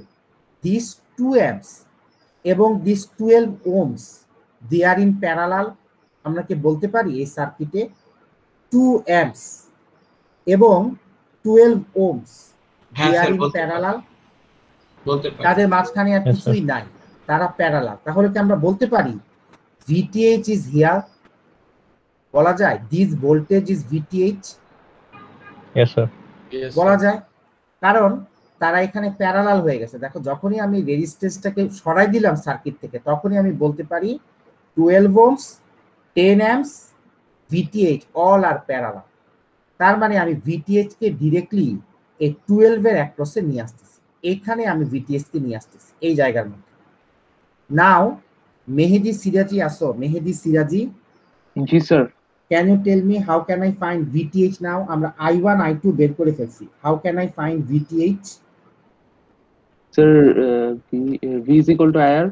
this 2 amps এবং this 12 ohms they are in parallel? আমরা কি বলতে পারি এই সার্কিটে 2 amps এবং 12 ohms হ্যাঁ দে আর স্যার ইন প্যারালাল? বলতে পারি। তাদের মাঝখানে আর Yes, কিছুই নাই, তারা প্যারালাল। তাহলে কি আমরা বলতে পারি VTH ইজ হিয়ার? বলা যায় this voltage is VTH? Yes, sir. বলা যায়, কারণ তারা এখানে প্যারালাল হয়ে গেছে। দেখো যখনই আমি রেজিস্ট্যান্সটাকে সরাই দিলাম সার্কিট থেকে, তখনই আমি বলতে পারি 12 ohms 10 amps VTH all are parallel. তার মানে আমি VTH কে ডিরেক্টলি এই 12 এর অ্যাক্রসে নিয়ে আসতেছি, এখানে আমি VTH কে নিয়ে আসতেছি এই জায়গার মধ্যে। নাও মেহেদি সিরাজি আসো, মেহেদি সিরাজি, জি sir. can you tell me how can I find VTH now? আমরা I1 I2 বের করে ফেলছি, how can I find VTH? Sir V is equal to IR।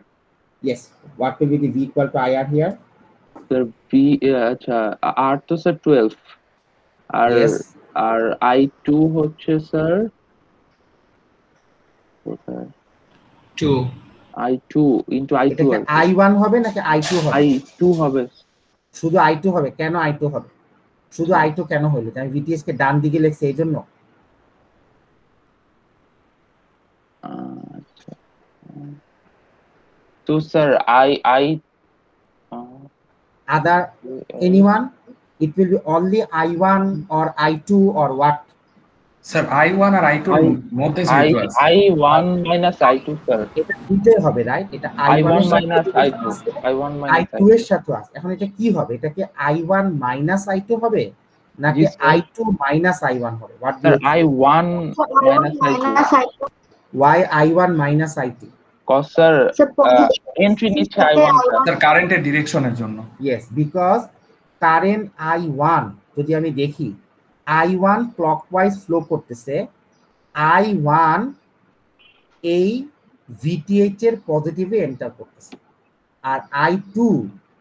Yes, what will be the V equal to IR here? Sir V আচ্ছা R তো sir 12 আর Yes. আর I2 হচ্ছে sir I2 into I2 এটা কি I1 হবে নাকি I2 হবে? I2 হবে। শুধু I2 হবে? কেন I2 হবে? শুধু I2 কেন হলো? আমি VTH কে ডান দিকে লিখছি এই জন্য? আচ্ছা, তো sir I Other anyone? It will be only I1 or I2 or what? Sir I1 আর I2 এর মধ্যে যেহেতু আছে I1 minus I2 স্যার। এটা দুটোই হবে, রাইট? এটা I1 এর সাথে minus I2 I1 minus I2 এর সাথে আছে। এখন এটা কি হবে? এটা কি I1 minus I2 হবে নাকি জি, স্যার। I2 minus I1 হবে? What do sir you think? I1 minus I2 minus I2. Why I1 minus I2? cause sir Sir, entry নিচ্ছে I1 স্যার। স্যার কারেন্টের ডিরেকশনের জন্য। Yes, because কারেন্ট I1 যদি আমি দেখি I1 clockwise flow করতেছে, I1 এই VTH এর পজিটিভে এন্টার করতেছে, আর I2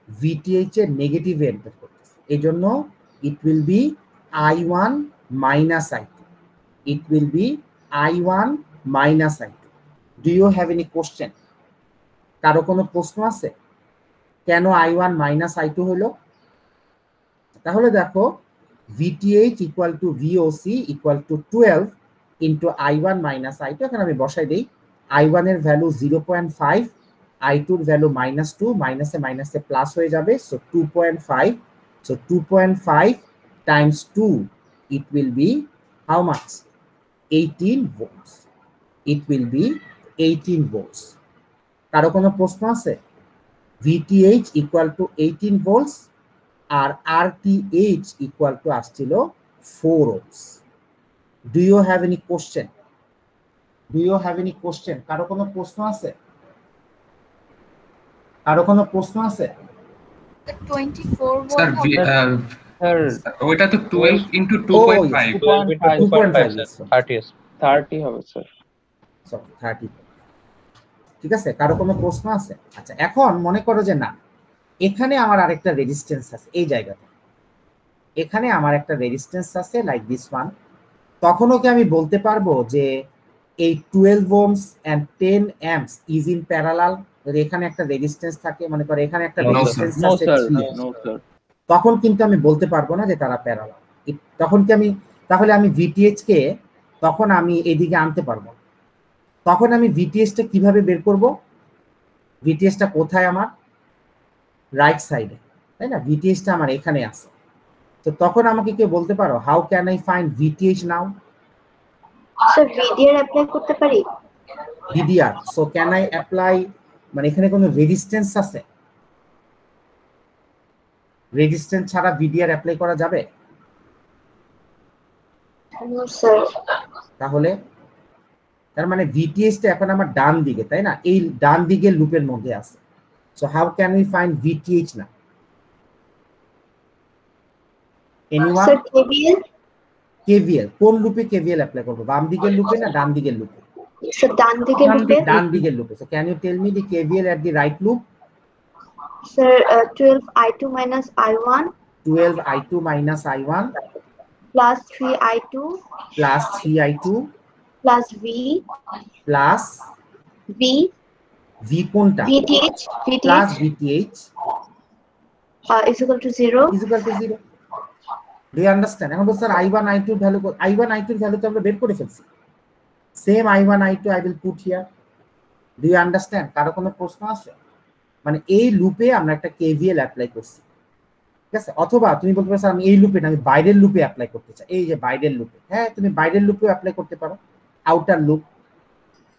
VTH এর নেগেটিভে এন্টার করতেছে। এই জন্য it will be I1 minus I2, it will be I1 minus I2। Do you have any question? কারো কোনো প্রশ্ন আছে কেন I1 মাইনাস I2 হলো? তাহলে দেখো VTH equal two VOC equal to 12 into I1 minus I2। এখানে আমি বসাই দিই, I1 এর ভ্যালু 0.5, I2 এর ভ্যালু -2, মাইনাসে মাইনাসে প্লাস হয়ে যাবে, so 2.5, so 2.5 Times 2 it will be how much? 18 volts, it will be 18 volts। কারো কোনো প্রশ্ন আছে? VTH ইকুয়াল টু 18 volts আর RTH ইকুয়াল টু আসছিল 4 ohms। Do you have any question? Do you have any question? কারো কোনো প্রশ্ন আছে? কারো কোনো প্রশ্ন আছে? 24 স্যার volt ওইটা তো 12 ইনটু 2.5 12 into 2.5 স্যার 30 30 হবে স্যার। 30। ঠিক আছে, কারো কোনো প্রশ্ন আছে? আচ্ছা, এখন মনে করো যে না, এখানে আমার আরেকটা রেজিস্ট্যান্স আছে, এই জায়গাতে এখানে আমার একটা রেজিস্ট্যান্স আছে লাইক দিস ওয়ান। তখনও কি আমি বলতে পারবো যে এই 12 ohms and 10 amps is in parallel? যদি এখানে একটা রেজিস্ট্যান্স থাকে, মনে করো এখানে একটা রেজিস্ট্যান্স নো আছে স্যার, 3 ohms, নো স্যার। তখন কিন্তু আমি বলতে পারবো না যে তারা প্যারালাল। তখন কি আমি, তাহলে আমি VTH কে তখন আমি এদিকে আনতে পারবো। তখন আমি VTH টা কিভাবে বের করব? VTH টা কোথায়? আমার রাইট সাইডে, তাই না? VTH টা আমার এখানে আছে। তো তখন আমাকে কেউ বলতে পারো how can I find VTH now? Sir VDR apply করতে পারি? VDR, so can I apply, মানে এখানে কোনো রেজিস্ট্যান্স আছে? রেজিস্ট্যান্স ছাড়া VDR অ্যাপ্লাই করা যাবে? No sir. তাহলে তার মানে VTH টা এখন আমার ডান দিকে, তাই না? এই ডান দিকের লুপের মধ্যে আছে। So how can we find VTH না? এনিওয়ান? Sir KVL? KVL কোন লুপে KVL অ্যাপ্লাই করব? বাম দিকের লুপে না ডান দিকের লুপে? স্যার ডান দিকে লুপে। ডান দিকের লুপে। So can you tell me the KVL at the right loop? Sir 12 I2 minus I1 12 I2 minus I1 plus 3 I2 plus 3 I2 plus V plus V কোনটা? VTH plus VTH is equal to 0. is equal to 0. Do you understand? এখন তো sir I1 I2 value, I1 I2 value তো আমরা বের করে ফেলছি। Same I1 I2 I will put here. Do you understand? কারো কোনো প্রশ্ন আছে? মানে এই লুপে আমরা একটা KVL অ্যাপ্লাই করছি, ঠিক আছে? অথবা তুমি বলতে পারো স্যার আমি এই লুপে না, আমি বাইরের লুপে অ্যাপ্লাই করতে চাই। এই যে বাইরের লুপে, হ্যাঁ তুমি বাইরের লুপেও অ্যাপ্লাই করতে পারো। Outer loop,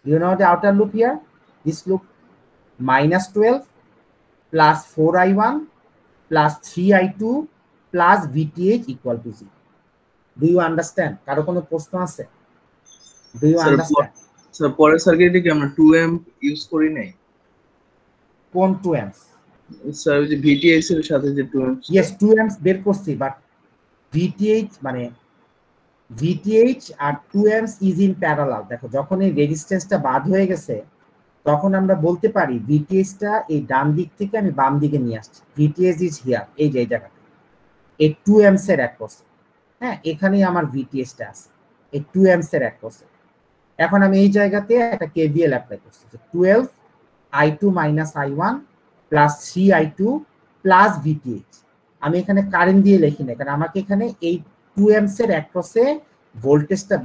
you know the outer loop here, this loop -12 plus 4I1 plus 3I2 plus VTH equal to 0. Do you understand? কারো কোনো প্রশ্ন আছে? Do you understand? স্যার পরের সার্কিটে কি আমরা 2 amp ইউজ করি নাই? কোন 2 amps? স্যার ওই যে VTH এর সাথে যে 2 amp। Yes, 2 amps বের করছি, বাট VTH মানে VTH আর 2 amps ইজ ইন প্যারালাল। দেখো যখন এই রেজিস্ট্যান্সটা বাদ হয়ে গেছে তখন আমরা বলতে পারি VTH টা এই ডান দিক থেকে আমি বাম দিকে নিয়ে আসছি। VTH ইজ হিয়ার, এই যে এই জায়গাতে এই 2 amps এর অ্যাক্রস, হ্যাঁ এখানেই আমার VTH টা আছে, এই 2 amps এর অ্যাক্রস। এখন আমি এই জায়গাতে একটা KVL অ্যাপ্লাই করছি, 12 I2 minus I1 plus 3I2 plus VTH। আমি এখানে কারেন্ট দিয়ে লিখি না, কারণ আমাকে এখানে এই 2 amps এর অ্যাক্রসে ভোল্টেজটা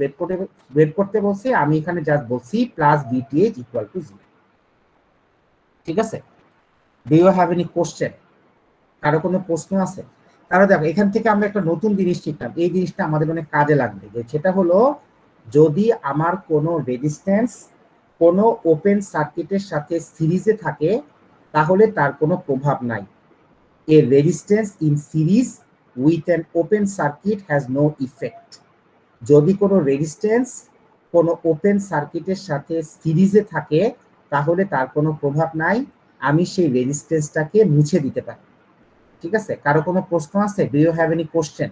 বের করতে বলছি। আমি এখানে জাস্ট বলছি প্লাস VTH ইকুয়াল টু 0। ঠিক আছে? Do you have any question? কারো কোনো প্রশ্ন আছে? তাহলে দেখো এখান থেকে আমরা একটা নতুন জিনিস শিখলাম, এই জিনিসটা আমাদের অনেক কাজে লাগবে, যে সেটা হলো যদি আমার কোনো রেজিস্ট্যান্স কোনো ওপেন সার্কিটের সাথে সিরিজে থাকে তাহলে তার কোনো প্রভাব নাই। A resistance in series with an open circuit has no effect. যদি কোনো রেজিস্ট্যান্স কোনো ওপেন সার্কিটের সাথে সিরিজে থাকে তাহলে তার কোনো প্রভাব নাই, আমি সেই রেজিস্ট্যান্সটাকে মুছে দিতে পারি। ঠিক আছে? কারো কোনো প্রশ্ন আছে? Do you have any question?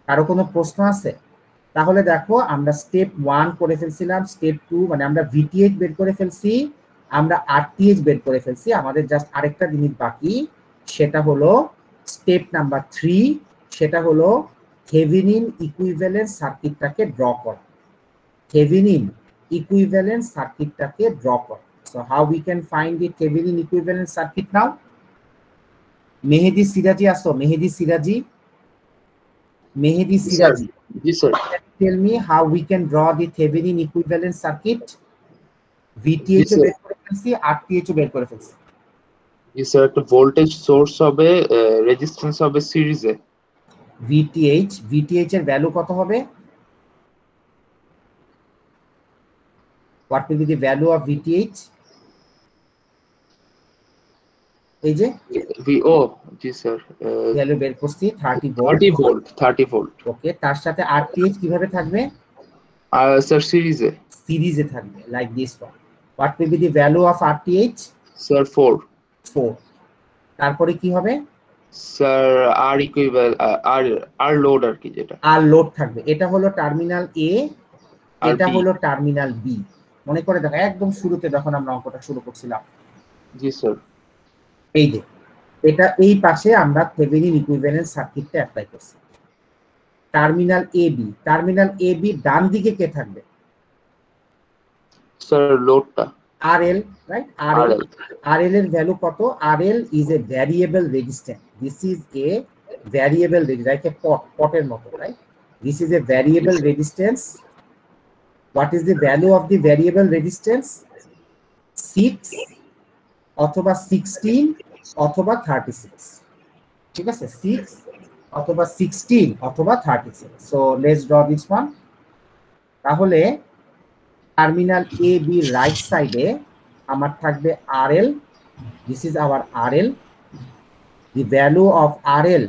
কারো কোনো প্রশ্ন আছে? তাহলে দেখো আমরা স্টেপ 1 করে ফেলছিলাম, স্টেপ 2 মানে আমরা ভিটিএইচ বের করে ফেলছি, আমরা আরটিএইচ বের করে ফেলছি। আমাদের জাস্ট আরেকটা জিনিস বাকি, সেটা হলো স্টেপ নাম্বার 3, সেটা হলো থেভেনিন ইকুইভ্যালেন্ট সার্কিটটাকে ড্র করা। থেভেনিন ইকুইভ্যালেন্ট সার্কিটটাকে ড্র করা। So how we can find the Thevenin equivalent circuit now? Mehedi Siraji আসো, মেহেদি সিরাজি, মেহেদি সিরাজি। জি sir. Tell me how we can draw the Thevenin equivalent circuit. VTH বের করে ফেলছি, RTH বের করে ফেলছি। জি স্যার, একটা ভোল্টেজ সোর্স হবে, রেজিস্ট্যান্স হবে সিরিজে। VTH এর ভ্যালু কত হবে? What will be the value of VTH? এই যে VO, জি স্যার, ভ্যালু বের করছি 30 ভোল্ট। 30 ভোল্ট। ওকে, তার সাথে RTH কিভাবে থাকবে? স্যার সিরিজে। সিরিজে থাকবে, like this one. What will be the value of RTH? Sir 4। তারপরে কি হবে? স্যার আর ইকুইভ্যাল আর লোড আর কি, যেটা আর লোড থাকবে। এটা হলো টার্মিনাল এ, এটা B। হলো টার্মিনাল বি। মনে করে দেখো একদম শুরুতে যখন আমরা অঙ্কটা শুরু করছিলাম, জি স্যার, এই যে এটা এই পাশে আমরা থেভেনিন ইকুইভ্যালেন্ট সার্কিটটা অ্যাপ্লাই করছি। টার্মিনাল এ বি ডান দিকে কে থাকবে? স্যার লোডটা আরএল, রাইট? আরএল এর ভ্যালু কত? RL is a variable resistance. This is a variable resistance, like a পটের মতো, right? This is a variable resistance. What is the value of the variable resistance? 6 অথবা 16 অথবা 36। ঠিক আছে, 6 অথবা 16 অথবা 36। So let's draw this one. তাহলে terminal A B right সাইডে আমার থাকবে RL. This is our RL. The value of RL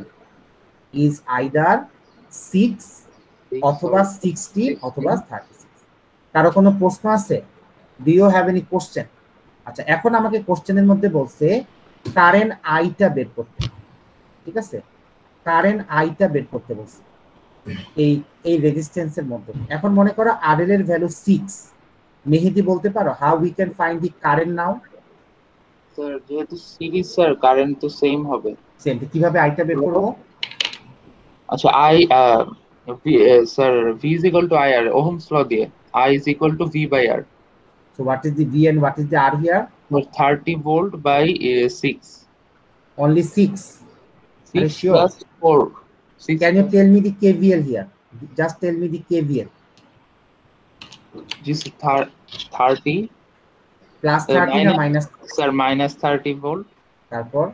is either 6 অথবা 16 অথবা 36। কারো কোনো প্রশ্ন আছে? Do you have any question? আচ্ছা, এখন আমাকে কোশ্চেনের মধ্যে বলছে কারেন্ট আইটা বের করতে। ঠিক আছে, কারেন্ট আইটা বের করতে বলছে এই রেজিস্ট্যান্সের মধ্যে। এখন মনে করো আরএল এর ভ্যালু 6। মেহেদি বলতে পারো how we can find the current now? Sir যেহেতু সিরিজ স্যার, কারেন্ট তো সেম হবে। সেম, কিভাবে আইটা বের করব? আচ্ছা, sir V is equal to IR, Ohm's law দিয়ে I is equal to V by R. So what is the V and what is the R here? 30 volt by 6. Only 6. 6 sure? plus 4. 6 Can you tell me the KVL here? Just tell me the KVL. Just 30 plus 30 না minus? Sir, minus 30 volt. তারপর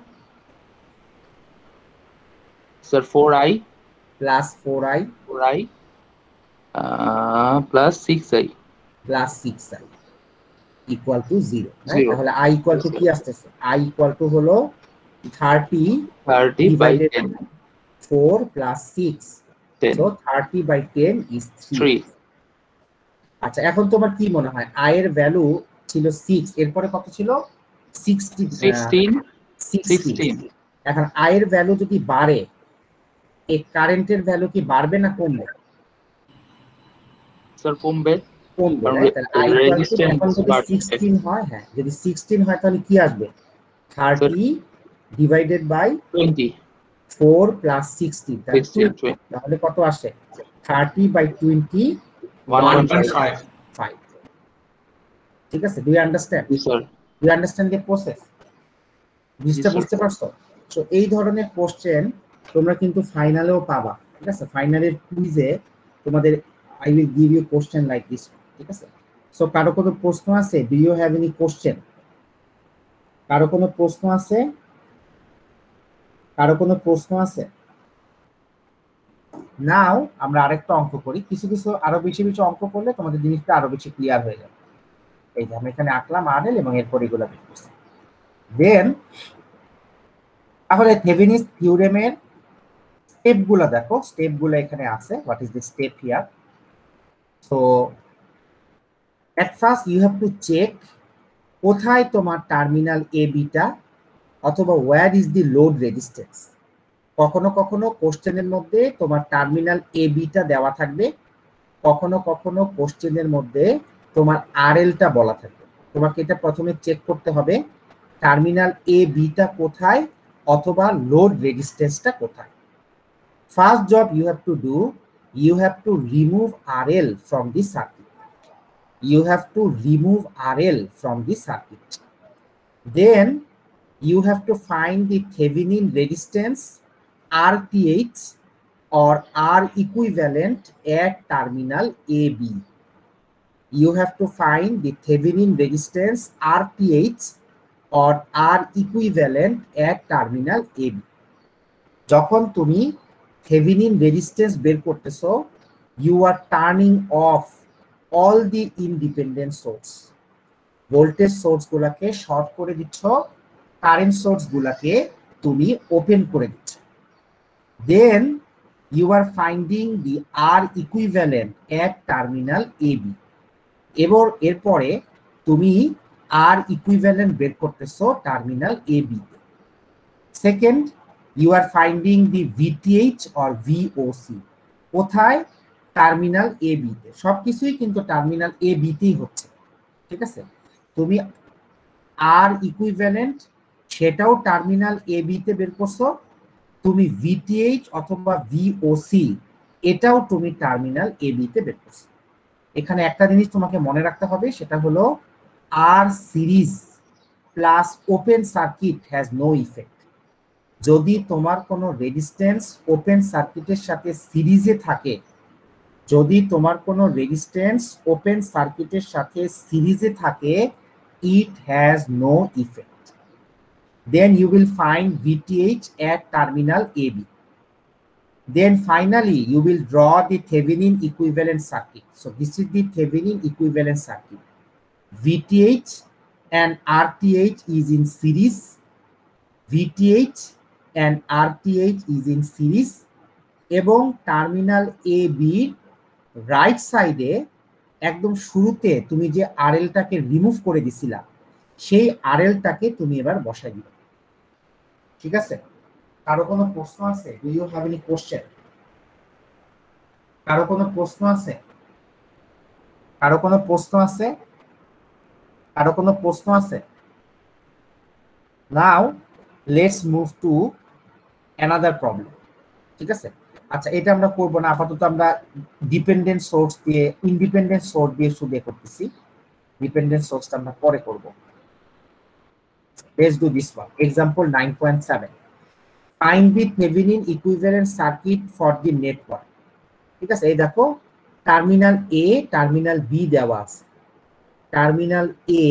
Sir, 4I plus 4I plus 6I plus 6I equal to 0. তাহলে I equal to কি আসতেছে? I equal to হলো 30 by 10. 4 plus 6. 10. So 30 by 10 is 3. আচ্ছা, এখন তোমার কি মনে হয় I এর ভ্যালু ছিল 6, এরপরে কত ছিল? 16। এখন I এর ভ্যালু যদি বাড়ে, এই কারেন্টের ভ্যালু কি বাড়বে না কমবে? স্যার কমবে। এখন যদি 16 হয়, হ্যাঁ, যদি 16 হয় তাহলে কি আসবে? 30 ডিভাইডেড বাই 20, 4 প্লাস 16, তাহলে কত আসে? 30 বাই 20, 1.5। ঠিক আছে, do you understand? You understand the process? জিনিসটা বুঝতে পারছো? সো এই ধরনের কোশ্চেন তোমরা কিন্তু ফাইনালেও পাবা। ঠিক আছে, ফাইনালের কুইজে তোমাদের I will give you question like this. ঠিক আছে, সো কারো কোনো প্রশ্ন আছে? Do you have any question? কারো কোনো প্রশ্ন আছে? কারো কোনো প্রশ্ন আছে? নাও আমরা আরেকটা অঙ্ক করি। কিছু কিছু আরো বেশি বেশি অঙ্ক করলে তোমাদের জিনিসটা আরো বেশি ক্লিয়ার হয়ে যাবে। এই যে আমি এখানে আঁকলাম আরএল এবং এরপর এগুলো বের করছি। দেন তাহলে থেভেনিন থিওরেমের স্টেপগুলো দেখো, স্টেপগুলো এখানে আছে। What is the step here? So at first you have to check কোথায় তোমার টার্মিনাল এ বিটা, অথবা where is the load resistance. কখনো কখনো কোশ্চেনের মধ্যে তোমার টার্মিনাল এ বিটা দেওয়া থাকবে, কখনো কখনো কোশ্চেনের মধ্যে তোমার আরএলটা বলা থাকবে। তোমাকে এটা প্রথমে চেক করতে হবে টার্মিনাল এ বিটা কোথায় অথবা লোড রেজিস্ট্যান্সটা কোথায়। First job you have to do, you have to remove RL from the circuit. You have to remove RL from the circuit. Then you have to find the Thevenin resistance RTH or R equivalent at terminal AB. You have to find the Thevenin resistance RTH or R equivalent at terminal AB. যখন তুমি Thevenin resistance বের করতেছো, you are turning off all the independent source. Voltage source গুলাকে short করে দিচ্ছ, current source গুলাকে তুমি open করে দিচ্ছ। Then you are finding the R equivalent at terminal AB. এরপরে তুমি R equivalent বের করতেছো টার্মিনাল AB তে। Second, you are finding the VTH or VOC কোথায়? টার্মিনাল এ বি তে। সবকিছুই কিন্তু টার্মিনাল এ বি তেই হচ্ছে, ঠিক আছে? তুমি আর ইকুইভ্যালেন্ট সেটাও টার্মিনাল এ বি তে বের করছো, তুমি ভিটিএইচ অথবা ভিওসি এটাও তুমি টার্মিনাল এ বি তে বের করছো। এখানে একটা জিনিস তোমাকে মনে রাখতে হবে, সেটা হলো আর series plus open circuit has no effect. যদি তোমার কোনো রেজিস্ট্যান্স ওপেন সার্কিটের সাথে সিরিজে থাকে, যদি তোমার কোনো রেজিস্ট্যান্স ওপেন সার্কিটের সাথে সিরিজে থাকে, it has no effect. Then you will find VTH at terminal AB. Then finally you will draw the Thevenin equivalent circuit. So this is the Thevenin equivalent circuit. VTH and RTH is in series. VTH and RTH is in series. এবং terminal A B right সাইডে একদম শুরুতে তুমি যে আরএলটাকে remove করে দিছিলা, সেই আরএলটাকে তুমি এবার বসাই দিবে। ঠিক আছে? কারো কোনো প্রশ্ন আছে? Do you have any question? কারো কোনো প্রশ্ন আছে? কারো কোনো প্রশ্ন আছে? কারো কোনো প্রশ্ন আছে? Now let's move to another problem. ঠিক আছে? আচ্ছা, এটা আমরা করবো না, আপাতত আমরা ডিপেন্ডেন্ট সোর্স দিয়ে ইন্ডিপেন্ডেন্ট সোর্স দিয়ে শুরু করতেছি। ডিপেন্ডেন্ট সোর্সটা আমরা পরে করব। Let's do this one. Example 9.7, find the Thevenin equivalent circuit for the network. ঠিক আছে? এই দেখো টার্মিনাল এ টার্মিনাল বি দেওয়া আছে, টার্মিনাল এ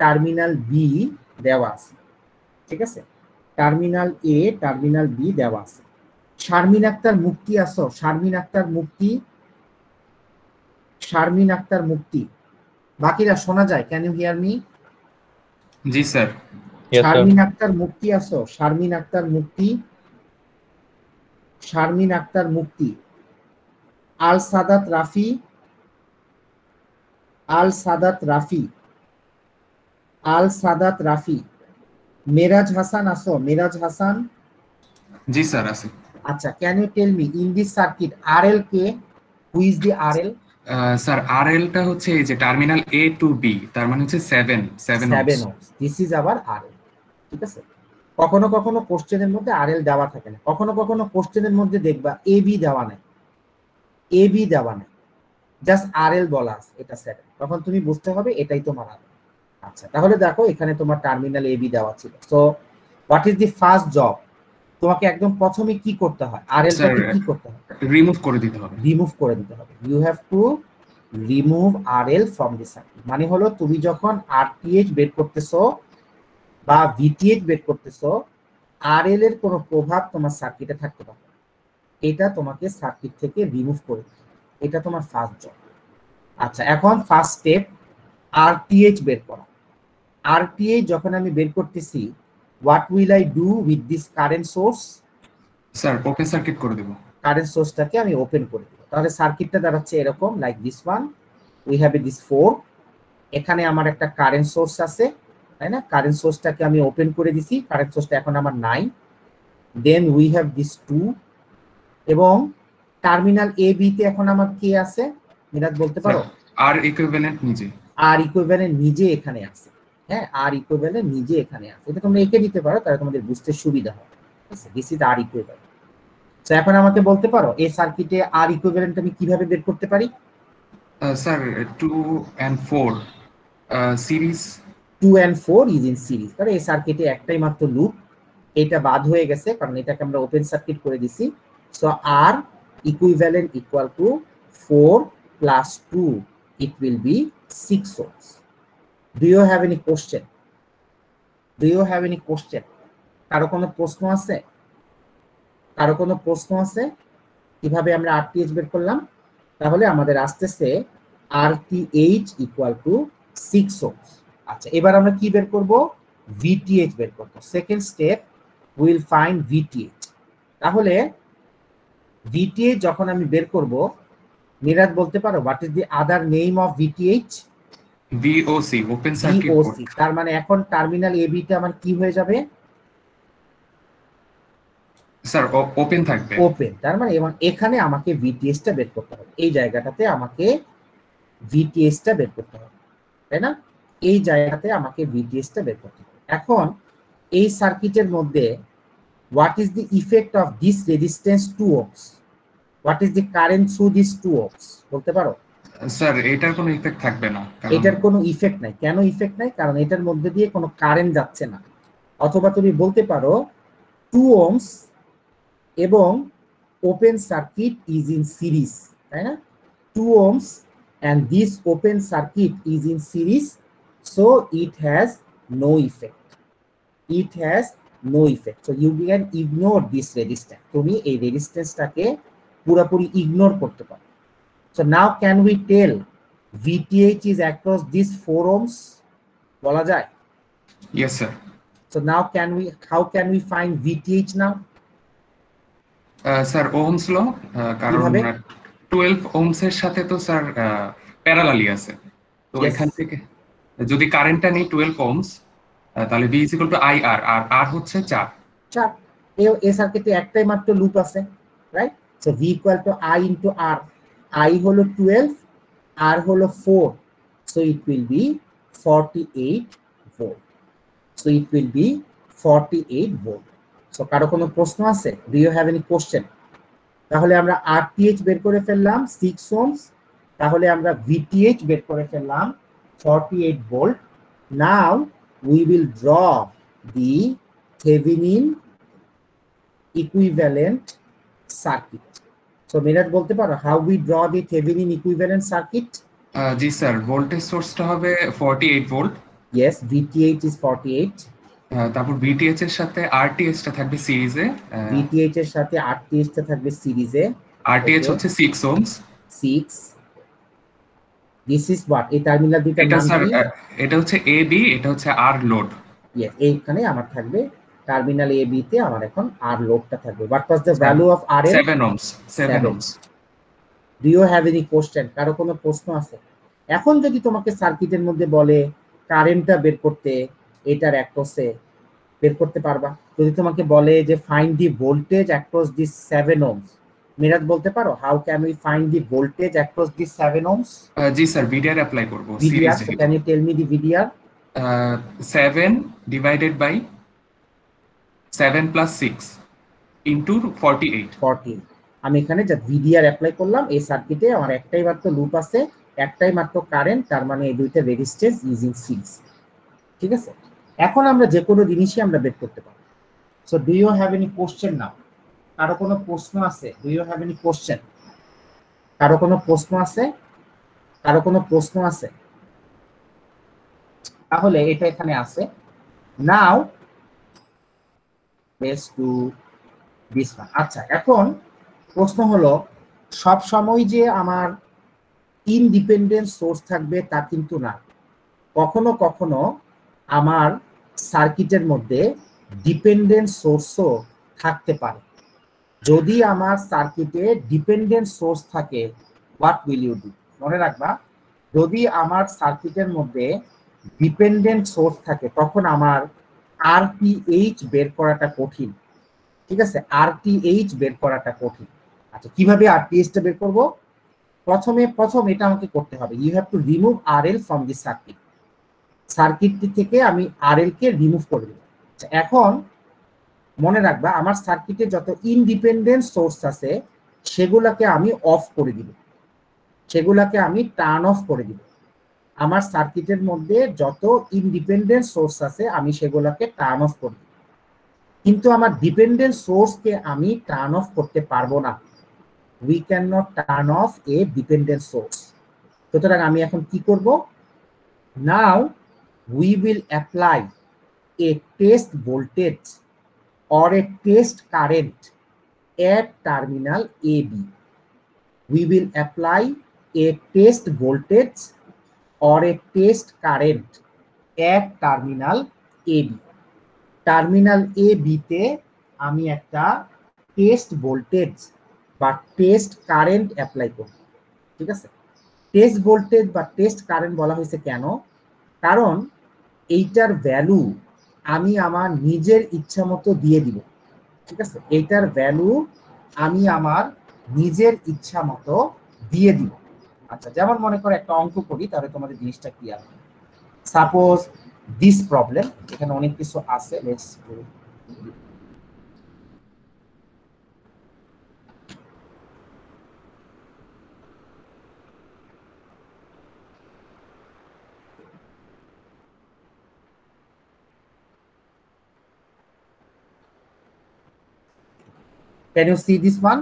টার্মিনাল বি দেওয়া আছে। ঠিক আছে? টার্মিনাল এ টার্মিনাল বি দেওয়া আছে। শারমিন আক্তার মুক্তি আসো? শারমিন আক্তার মুক্তি, শারমিন আক্তার মুক্তি। বাকিরা শোনা যায়? Can you hear me? জি স্যার। শারমিন আক্তার মুক্তি আসো? শারমিন আক্তার মুক্তি, শারমিন আক্তার মুক্তি। আল সাদাত রাফি, আল সাদাত রাফি, আল সাদাত রাফি। মেরাজ হাসান আসো? মেরাজ হাসান। জি স্যার আছে। আচ্ছা, can you tell me in this circuit RL কে? Who is the RL? Sir RL টা হচ্ছে এই যে টার্মিনাল এ টু বি, তার মানে হচ্ছে 7 ohms। দিস ইজ আবার আরএল। ঠিক আছে? কখনো কখনো কোশ্চেনের মধ্যে আরএল দেওয়া থাকে না, কখনো কখনো কোশ্চেনের মধ্যে দেখবা এ বি দেওয়া নাই, এ বি দেওয়া নাই, জাস্ট আরএল বলা আছে, এটা 7। তখন তুমি বুঝতে হবে এটাই তোমার আরএল। আচ্ছা, তাহলে দেখো এখানে তোমার টার্মিনাল এ বি দেওয়া ছিল। So what is the first job? তোমাকে একদম প্রথমে কি করতে হয়? আরএলটাকে কি করতে হবে? রিমুভ করে দিতে হবে। রিমুভ করে দিতে হবে। You have to remove RL from the circuit. মানে হলো তুমি যখন আরটিএইচ বের করতেছো বা ভিটিএইচ বের করতেছো, আরএল এর কোনো প্রভাব তোমার সার্কিটে থাকতে পারে, এটা তোমাকে সার্কিট থেকে রিমুভ করে দিতে হবে। এটা তোমার ফার্স্ট জব। আচ্ছা, এখন ফার্স্ট স্টেপ আরটিএইচ বের করা। আরটিএইচ যখন আমি বের করতেছি, what will I do with this current source? Sir open circuit করে দেব। কারেন্ট সোর্সটাকে আমি ওপেন করে দেব। তাহলে সার্কিটটা দাঁড়াচ্ছে এরকম, like this one. We have this 4। এখানে আমার একটা কারেন্ট সোর্স আছে, তাই না? কারেন্ট সোর্সটাকে আমি ওপেন করে দিছি, কারেন্ট সোর্সটা এখন আমার নাই। দেন উই হ্যাভ দিস 2 এবং টার্মিনাল এ বি তে এখন আমার কে আছে মিরাজ বলতে পারো? আর ইকুইভ্যালেন্ট নিজে, আর ইকুইভ্যালেন্ট নিজে এখানে আছে। হ্যাঁ, আর ইকুইভ্যালেন্ট নিজে এখানে আছে। এটা তোমরা এঁকে দিতে পারো, তাহলে তোমাদের বুঝতে সুবিধা হবে। ঠিক আছে, দিস ইজ আর ইকুইভ্যালেন্ট। তো এখন আমাকে বলতে পারো এই সার্কিটে আর ইকুইভ্যালেন্ট আমি কিভাবে বের করতে পারি? Sir 2 and 4 series, 2 and 4 is in series. তাহলে এই সার্কিটে একটাই মাত্র লুপ, এটা বাদ হয়ে গেছে কারণ এটাকে আমরা ওপেন সার্কিট করে দিছি। So R equivalent equal to 4 plus 2, it will be 6 ohms. Do you have any question? Do you have any question? কারো কোনো প্রশ্ন আছে? কারো কোনো প্রশ্ন আছে কিভাবে আমরা RTH বের করলাম? তাহলে আমাদের আসতেছে RTH ইকুয়াল টু 6 ohms। আচ্ছা, এবার আমরা কি বের করব? VTH বের করব। Second step, we will find VTH। তাহলে VTH যখন আমি বের করব, মিরাজ বলতে পারো what is the other name of VTH? VOC, open circuit port. তার মানে এখন টার্মিনাল এ বি তে আমার কি হয়ে যাবে? স্যার ওপেন থাকবে, ওপেন। তার মানে এবং এখানে আমাকে VTH টা বের করতে হবে, এই জায়গাটাতে আমাকে VTH টা বের করতে হবে, তাই না? এই জায়গাতে আমাকে VTH টা বের করতে হবে। এখন এই সার্কিটের মধ্যে what is the effect of this resistance 2 ohms? What is the current through this 2 ohms? বলতে পারো? স্যার এটার কোনো ইফেক্ট থাকবে না। এটার কোনো ইফেক্ট নাই। কেন ইফেক্ট নাই? কারণ এটার মধ্যে দিয়ে কোনো কারেন্ট যাচ্ছে না। অথবা তুমি বলতে পারো 2 ohms এবং open circuit is in series, তাই না? 2 ohms and this open circuit is in series, so it has no effect. It has no effect. So you can ignore this resistance. তুমি এই রেজিস্ট্যান্সটাকে পুরোপুরি ইগনোর করতে পারো। So now can we tell VTH is across these 4 ohms? বলা যায়? Yes sir. So now how can we find VTH now? Sir Ohm's law, কারণ 12 Ohm's এর সাথে তো স্যার প্যারালালি আছে, তো এখান থেকে যদি কারেন্টটা নেই 12 ওহমস, তাহলে V IR, আর R হচ্ছে 4। এই সার্কিটে একটাই মাত্র লুপ আছে, right? So V I into R, I হলো 12, R হলো 4, so it will be 48 volt. So it will be 48 volt. So কারো কোনো প্রশ্ন আছে? Do you have any question? তাহলে আমরা RTH বের করে ফেললাম 6 ohms, তাহলে আমরা VTH বের করে ফেললাম 48 volt. Now we will draw the Thevenin equivalent circuit. So Miraj বলতে পারো how we draw the Thevenin equivalent circuit? G sir, voltage সোর্সটা হবে 48 ভোল্ট। Yes, VTH is 48. তারপর VTH এর সাথে RTH টা থাকবে সিরিজে, VTH এর সাথে RTH টা থাকবে সিরিজে। RTH হচ্ছে 6 ohms। 6, this is what? এই টার্মিনাল দুটো এটা নাম স্যার কি? এটা হচ্ছে AB, এটা হচ্ছে R লোড। Yes, এইখানে আমার থাকবে টার্মিনাল AB তে আমার এখন R লোডটা থাকবে। What was the value of RL? 7 ohms, 7 ohms. Do you have any question? কারো কোনো প্রশ্ন আছে? এখন যদি তোমাকে সার্কিটের মধ্যে বলে কারেন্টটা বের করতে, এটার অ্যাক্রসে বের করতে পারবা? যদি তোমাকে বলে যে find the voltage across this 7 ohms, Miraj বলতে পারো how can we find the voltage across this 7 ohms? জি স্যার, VDR অ্যাপ্লাই করব VDR, সিরিজে। Can you tell me the VDR? 7 divided by 7 plus 6 into 48। আমি এখানে যা VDR অ্যাপ্লাই করলাম, এই সার্কিটে আমার একটাই মাত্র লুপ আছে, একটাই মাত্র কারেন্ট, তার মানে এই দুইটা রেজিস্ট্যান্স ইজ ইন সিরিজ। ঠিক আছে, এখন আমরা যে কোনো জিনিসই আমরা বের করতে পারি। So do you have any question now? কারো কোনো প্রশ্ন আছে? Do you have any question? কারো কোনো প্রশ্ন আছে? কারো কোনো প্রশ্ন আছে? তাহলে এটা এখানে আছে। Now let's do this one. আচ্ছা, এখন প্রশ্ন হলো সব সময় যে আমার ইনডিপেন্ডেন্ট সোর্স থাকবে তা কিন্তু না। কখনো কখনো আমার সার্কিটের মধ্যে ডিপেন্ডেন্ট সোর্সও থাকতে পারে। যদি আমার সার্কিটে ডিপেন্ডেন্ট সোর্স থাকে, হোয়াট উইল ইউ ডু? মনে রাখবা, যদি আমার সার্কিটের মধ্যে ডিপেন্ডেন্ট সোর্স থাকে তখন আমার RTH বের করাটা কঠিন। ঠিক আছে, RTH বের করাটা কঠিন। আচ্ছা, কিভাবে RTH টা বের করব? প্রথম এটা আমাকে করতে হবে, you have to remove RL from this circuit. সার্কিটটি থেকে আমি RL কে রিমুভ করে দেব। আচ্ছা, এখন মনে রাখবা আমার সার্কিটে যত ইন্ডিপেন্ডেন্ট সোর্স আছে সেগুলাকে আমি অফ করে দিব, সেগুলাকে আমি টার্ন অফ করে দিব। আমার সার্কিটের মধ্যে যত ইন্ডিপেন্ডেন্ট সোর্স আছে আমি সেগুলোকে টার্ন অফ করে দিব, কিন্তু আমার ডিপেন্ডেন্ট সোর্সকে আমি টার্ন অফ করতে পারবো না। We can not turn off A dependent source. সুতরাং আমি এখন কি করব? নাও we will apply A test voltage or a test current at terminal AB. We will apply a test voltage or a test current at terminal AB. Terminal AB তে আমি একটা test voltage বা test current apply করব। ঠিক আছে, test voltage বা test current বলা হয়েছে কেন? কারণ এইটার ভ্যালু আমি আমার নিজের ইচ্ছা মতো দিয়ে দিব। ঠিক আছে, এইটার ভ্যালু আমি আমার নিজের ইচ্ছা মতো দিয়ে দিব। আচ্ছা, যেমন মনে করো একটা অঙ্ক করি, তাহলে তোমাদের জিনিসটা ক্লিয়ার হবে। সাপোজ দিস প্রবলেম, এখানে অনেক কিছু আছে, let's can you see this one?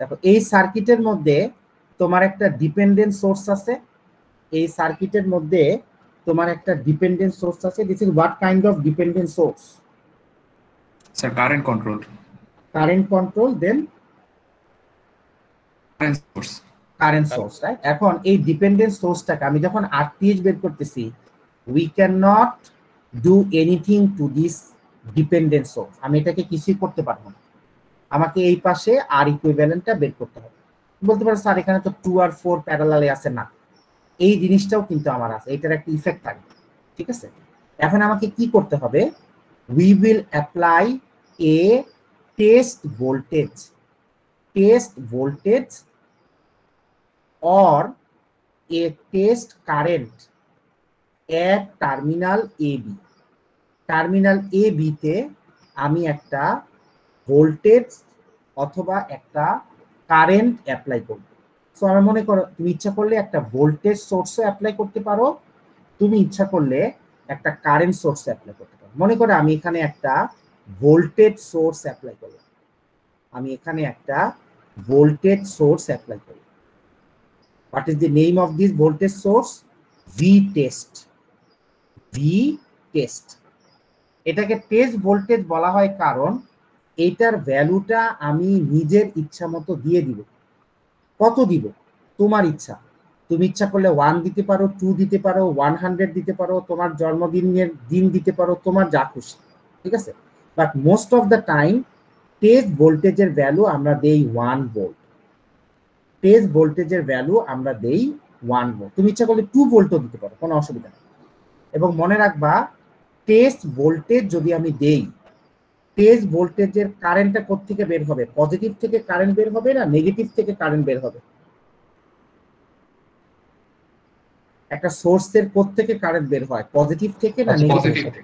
দেখো, এই সার্কিটের মধ্যে তোমার একটা ডিপেন্ডেন্ট সোর্স আছে, এই সার্কিটের মধ্যে তোমার একটা ডিপেন্ডেন্ট সোর্স আছে। This is what kind of dependent source? Sir current control. Current control, then current source, right? এখন এই ডিপেন্ডেন্ট সোর্সটাকে আমি যখন RTH বের করতেছি, we can not do anything to this dependent source. আমি এটাকে কিছুই করতে পারবো না, আমাকে এই পাশে আর ইকুইভ্যালেন্টটা বের করতে হবে। বলতে পারো স্যার এখানে তো 2 আর 4 প্যারালালে আছে। না, এই জিনিসটাও কিন্তু আমার আছে, এটার একটা ইফেক্ট থাকে। ঠিক আছে, এখন আমাকে কি করতে হবে? We will apply A test voltage or a test current at terminal AB. Terminal AB তে আমি একটা ভোল্টেজ অথবা একটা কারেন্ট অ্যাপ্লাই করব। সো আমি মনে করো, তুমি ইচ্ছা করলে একটা ভোল্টেজ সোর্সও অ্যাপ্লাই করতে পারো, তুমি ইচ্ছা করলে একটা কারেন্ট সোর্স অ্যাপ্লাই করতে পারো। মনে করো আমি এখানে একটা ভোল্টেজ সোর্স অ্যাপ্লাই করলাম, আমি এখানে একটা ভোল্টেজ সোর্স অ্যাপ্লাই করলাম। What is the name of this voltage source? V-test. V-test. এটাকে টেস্ট ভোল্টেজ বলা হয় কারণ এইটার ভ্যালুটা আমি নিজের ইচ্ছা মতো দিয়ে দিব। কত দিব? তোমার ইচ্ছা। তুমি ইচ্ছা করলে 1 দিতে পারো, 2 দিতে পারো, 100 দিতে পারো, তোমার জন্মদিনের দিন দিতে পারো, তোমার যা খুশি। ঠিক আছে, but most of the time test ভোল্টেজের ভ্যালু আমরা দেই 1 ভোল্ট। টেস্ট ভোল্টেজের ভ্যালু আমরা দেই 1 ভোল্ট। তুমি ইচ্ছা করলে 2 ভোল্টও দিতে পারো, কোনো অসুবিধা নেই। এবং মনে রাখবা, টেস্ট ভোল্টেজ যদি আমি দেই, টেস্ট ভোল্টেজের কারেন্টটা কোত্থেকে বের হবে? পজিটিভ থেকে কারেন্ট বের হবে না নেগেটিভ থেকে কারেন্ট বের হবে? একটা সোর্সের কোত্থেকে কারেন্ট বের হয়? পজিটিভ থেকে না নেগেটিভ থেকে?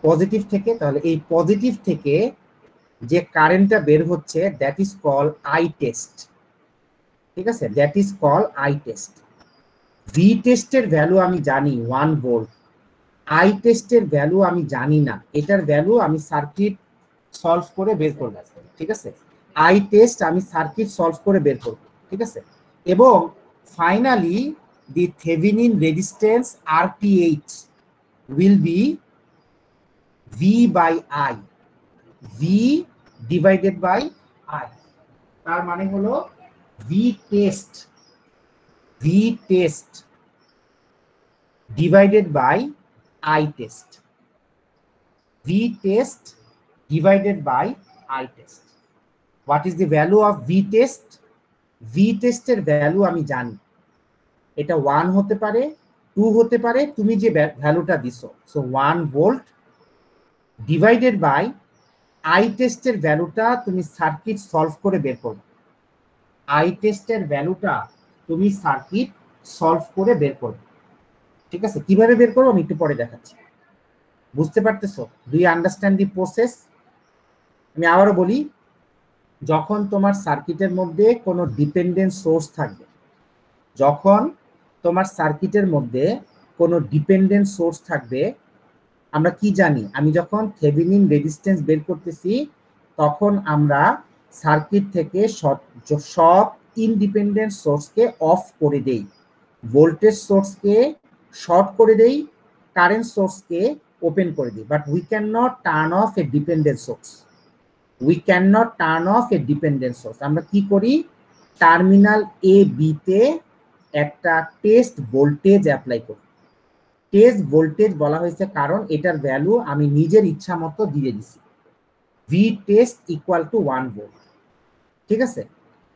পজিটিভ থেকে। তাহলে এই পজিটিভ থেকে যে কারেন্টটা বের হচ্ছে, that is call I test. ঠিক আছে, that is call I test. V টেস্টের ভ্যালু আমি জানি 1 ভোল্ট, আই টেস্টের ভ্যালু আমি জানি না, এটার ভ্যালু আমি সার্কিট সলভ করে বের করব। ঠিক আছে, আই টেস্ট আমি সার্কিট সলভ করে বের করব। ঠিক আছে, এবং finally the Thevenin resistance RTH will be V by I, V divided by I. তার মানে হলো V test divided by I test. V test divided by I test. What is the value of V test? V test এর value আমি জানি, এটা 1 হতে পারে, 2 হতে পারে, তুমি যে ভ্যালুটা দিছো। So 1 volt divided by I টেস্টের ভ্যালুটা তুমি সার্কিট সলভ করে বের করবে। আই টেস্টের ভ্যালুটা তুমি সার্কিট সলভ করে বের করবে। ঠিক আছে, কিভাবে বের করবো আমি একটু পরে দেখাচ্ছি। বুঝতে পারতেছো? Do you understand the process? আমি আবারও বলি, যখন তোমার সার্কিটের মধ্যে কোনো ডিপেন্ডেন্ট সোর্স থাকবে, যখন তোমার সার্কিটের মধ্যে কোনো ডিপেন্ডেন্ট সোর্স থাকবে, আমরা কি জানি? আমি যখন থেভেনিন রেজিস্ট্যান্স বের করতেছি তখন আমরা সার্কিট থেকে সব ইনডিপেন্ডেন্ট সোর্সকে অফ করে দেই, ভোল্টেজ সোর্সকে শর্ট করে দেই, কারেন্ট সোর্সকে ওপেন করে দিই, but we can not turn off A dependent source. We can not turn off A dependent source. আমরা কি করি? টার্মিনাল এ বিতে একটা টেস্ট ভোল্টেজ অ্যাপ্লাই করি। টেস্ট ভোল্টেজ বলা হয়েছে কারণ এটার ভ্যালু আমি নিজের ইচ্ছা মতো দিয়ে দিছি, V test equal to 1 volt. ঠিক আছে,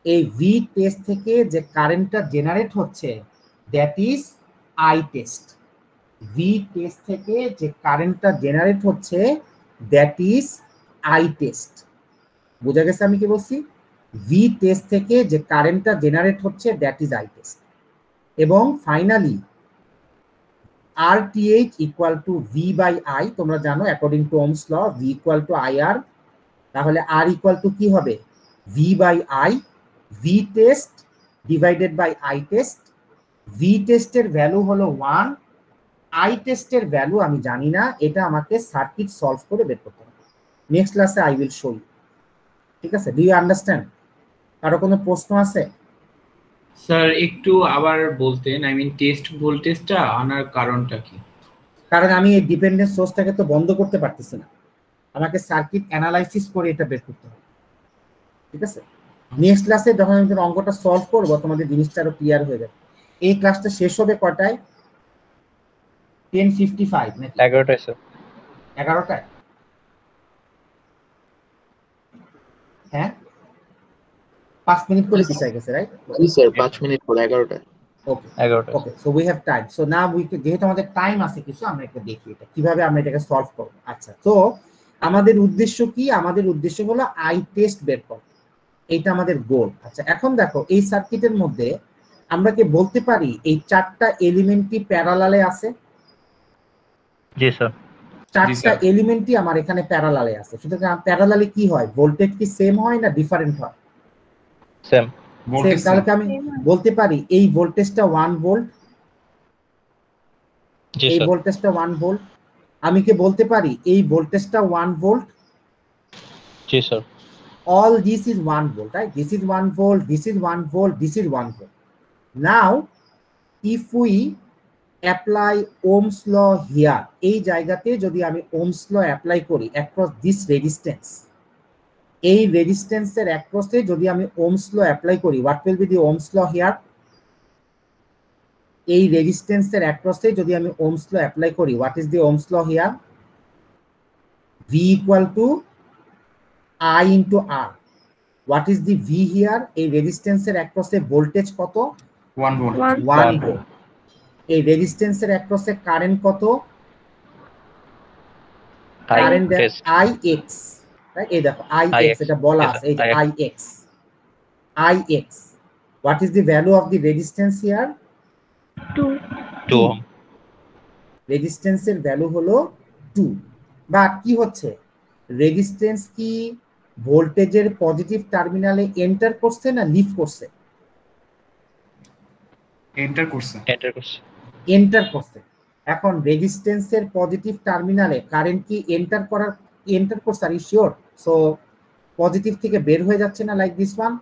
এই ভি টেস্ট থেকে যে কারেন্টটা জেনারেট হচ্ছে that is I test. V test থেকে যে কারেন্টটা জেনারেট হচ্ছে দ্যাট ইজ আই টেস্ট। বোঝা গেছে আমি কি বলছি? ভি টেস্ট থেকে যে কারেন্টটা জেনারেট হচ্ছে দ্যাট ইজ আই টেস্ট। এবং finally RTH equal to V by I. তোমরা জানো according to Ohm's law V equal to IR, তাহলে আর ইকুয়াল টু কি হবে? V by I, V test divided by I test. V টেস্টের value হলো 1, I টেস্টের value আমি জানি না, এটা আমাকে সার্কিট সলভ করে বের করতে হবে। নেক্সট ক্লাসে আই উইল শো ইউ। ঠিক আছে, ডু ইউ আন্ডারস্ট্যান্ড? কারো কোনো প্রশ্ন আছে? স্যার একটু আবার বলতেন, আই মিন টেস্ট ভোল্টেজটা আনার কারণটা কি? কারণ আমি এই ডিপেন্ডেন্ট সোর্সটাকে তো বন্ধ করতে পারতেছি না, আমাকে সার্কিট অ্যানালাইসিস করে এটা বের করতে হবে। ঠিক আছে, নেক্সট ক্লাসে যখন আমি অঙ্কটা সলভ করবো তোমাদের জিনিসটা আরো ক্লিয়ার হয়ে যাবে। এই ক্লাসটা শেষ হবে কয়টায়? 10:55 নাকি 11টায় স্যার? 11টায়? হ্যাঁ, 5 মিনিট করে পিছায় গেছে, রাইট? জি স্যার, 5 মিনিট পরে 11টায়। ওকে 11টায়। Okay, so we have time. So now যেহেতু আমাদের টাইম আছে কিছু, আমরা একটু দেখি এটা কিভাবে আমরা এটাকে সলভ করব। আচ্ছা, তো আমাদের উদ্দেশ্য কি? আমাদের উদ্দেশ্য হলো আই টেস্ট বের করা, এইটা আমাদের গোল। আচ্ছা, এখন দেখো এই সার্কিটের মধ্যে আমরা কি বলতে পারি এই 4টা এলিমেন্টই প্যারালালে আছে? জি স্যার। 4টা এলিমেন্টই আমার এখানে প্যারালালে আছে। সুতরাং প্যারালালে কি হয়? ভোল্টেজ কি সেম হয় না ডিফারেন্ট হয়? সেম। তাহলে আমি বলতে পারি এই ভোল্টেজটা 1 ভোল্ট, এই ভোল্টেজটা 1 ভোল্ট। আমি কি বলতে পারি এই ভোল্টেজটা 1 volt? G sir. All this is 1 volt, right? This is 1 volt, this is 1 volt, this is 1 volt. Now if we apply Ohm's law here, এই জায়গাতে যদি আমি Ohm's law অ্যাপ্লাই করি across this resistance, এই রেজিস্ট্যান্সের অ্যাক্রসে যদি আমি Ohm's law অ্যাপ্লাই করি, what will be the Ohm's law here? এই রেজিস্ট্যান্সের অ্যাক্রসে যদি আমি Ohm's law অ্যাপ্লাই করি, what is the Ohm's law here? V equal to I into R. What is the V here? এই রেজিস্ট্যান্সের অ্যাক্রসে ভোল্টেজ কত? 1 volt. 1 volt. এই রেজিস্ট্যান্সের অ্যাক্রসে কারেন্ট কত? Current IX, right? এই দেখো IX, এটা বলা আছে, এই যে IX। IX, what is the value of the resistance here? 2 ohm। রেজিস্ট্যান্সের ভ্যালু হলো 2। বাট কি হচ্ছে? রেজিস্ট্যান্স কি ভোল্টেজের পজিটিভ টার্মিনালে এন্টার করছে না লিভ করছে? এন্টার করছে। এন্টার করছে। এখন রেজিস্ট্যান্সের পজিটিভ টার্মিনালে কারেন্ট কি এন্টার করছে? Are you sure? So positive থেকে বের হয়ে যাচ্ছে না, লাইক দিস ওয়ান।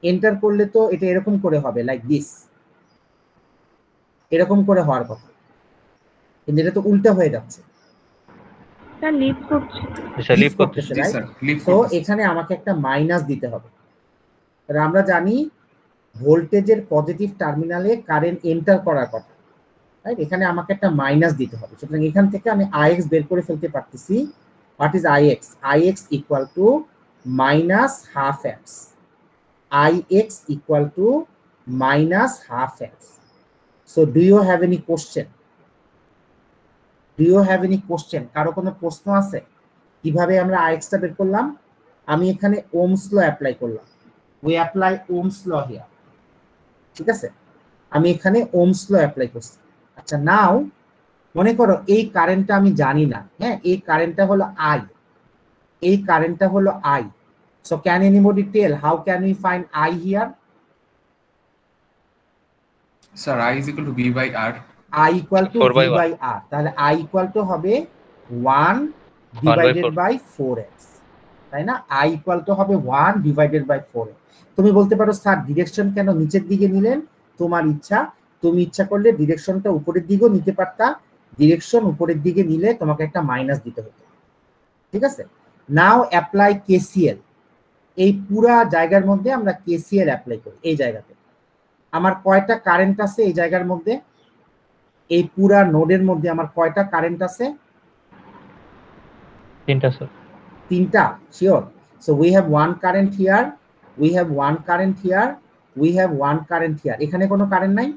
এন্টার করলে তো এটা এরকম করে হবে, লাইক দিস, এরকম করে হওয়ার কথা, কিন্তু এটা তো উল্টা হয়ে যাচ্ছে। তো এখানে আমাকে একটা মাইনাস দিতে হবে। আমরা জানি ভোল্টেজের পজিটিভ টার্মিনালে কারেন্ট এন্টার করার কথা, রাইট? এখানে আমাকে একটা মাইনাস দিতে হবে। সুতরাং এখান থেকে আমি IX বের করে ফেলতে পারতেছি। What is IX? IX equal to -12 amps। IX equal to -12 amps। So do you have any question? Do you have any question? কারো কোনো প্রশ্ন আছে? কিভাবে আমরা Ix টা বের করলাম? আমি এখানে ওহমস ল অ্যাপ্লাই করলাম। We apply Ohm's law here, ঠিক আছে? আমি এখানে ওহমস ল অ্যাপ্লাই করছি। আচ্ছা, নাও মনে করো এই কারেন্টটা আমি জানি না, হ্যাঁ, এই কারেন্টটা হলো I, এই কারেন্টটা হলো I. So can anybody tell how can we find I here? Sir, I is equal to V by R. I equal to 4 V by 1. by R. তাহলে I equal to হবে 1 divided 4. by 4x, তাই না? I equal to হবে 1 divided by 4x. তুমি বলতে পারো sir direction কেন নিচের দিকে নিলেন? তোমার ইচ্ছা, তুমি ইচ্ছা করলে ডিরেকশনটা উপরের দিকেও নিতে পারতা। ডিরেকশন উপরের দিকে নিলে তোমাকে একটা মাইনাস দিতে হতো, ঠিক আছে? নাও অ্যাপ্লাই KCL। এই পুরা জায়গার মধ্যে আমরা KCL অ্যাপ্লাই করি। এই জায়গাতে আমার কয়টা কারেন্ট আছে? এই জায়গার মধ্যে, এই পুরা নোডের মধ্যে আমার কয়টা কারেন্ট আছে? 3টা স্যার। 3টা, sure? So we have one current here, we have one current here, we have one current here. এখানে কোনো কারেন্ট নাই?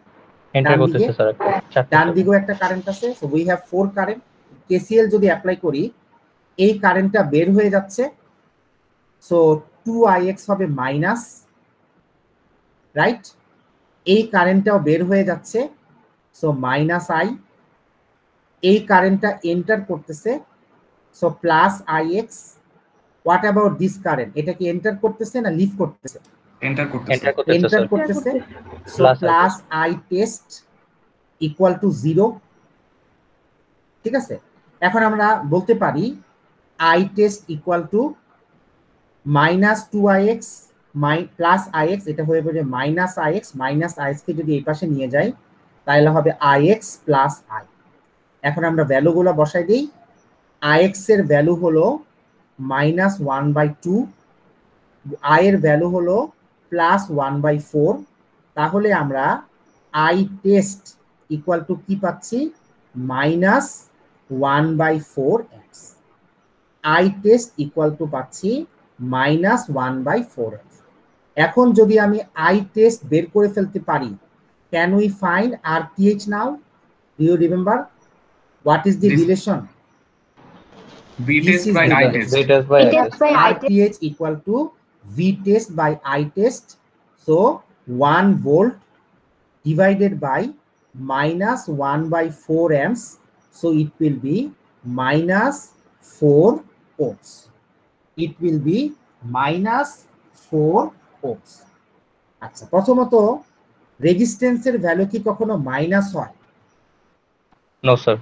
এন্টার করতেছে স্যার একটা। ডান দিকেও একটা কারেন্ট আছে। So we have 4 current. KCL যদি অ্যাপ্লাই করি, এই কারেন্টটা বের হয়ে যাচ্ছে। সো 2Ix হবে মাইনাস, রাইট? এই কারেন্টটাও বের হয়ে যাচ্ছে, সো মাইনাস I। এই কারেন্টটা এন্টার করতেছে, so plus Ix। What about this current? এটা কি এন্টার করতেছে না লিভ করতেছে? এন্টার করতেছে। এন্টার করতেছে। So plus I test equal to 0, ঠিক আছে? এখন আমরা বলতে পারি I test equal to minus 2Ix plus Ix, এটা হয়ে যাবে মাইনাস Ix। মাইনাস Ix কে যদি এই পাশে নিয়ে যাই তাহলে হবে Ix প্লাস I। এখন আমরা ভ্যালুগুলো বসাই দিই। Ix এর ভ্যালু হলো মাইনাস 1/2, I এর ভ্যালু হলো প্লাস 1/4। তাহলে আমরা I টেস্ট ইকুয়াল টু কি পাচ্ছি? Minus 1/4x। I test equal to পাচ্ছি মাইনাস 1/4x। এখন যদি আমি I টেস্ট বের করে ফেলতে পারি, can we find RTH now? Do you remember what is the relation? V test by I test. V test by I test. RTH equal to V test by I test. So 1 volt divided by minus 1/4 amps. So it will be minus 4 ohms. It will be minus 4 ohms. আচ্ছা, প্রথমত রেজিস্ট্যান্সের value কি কখনো minus হয়? No sir.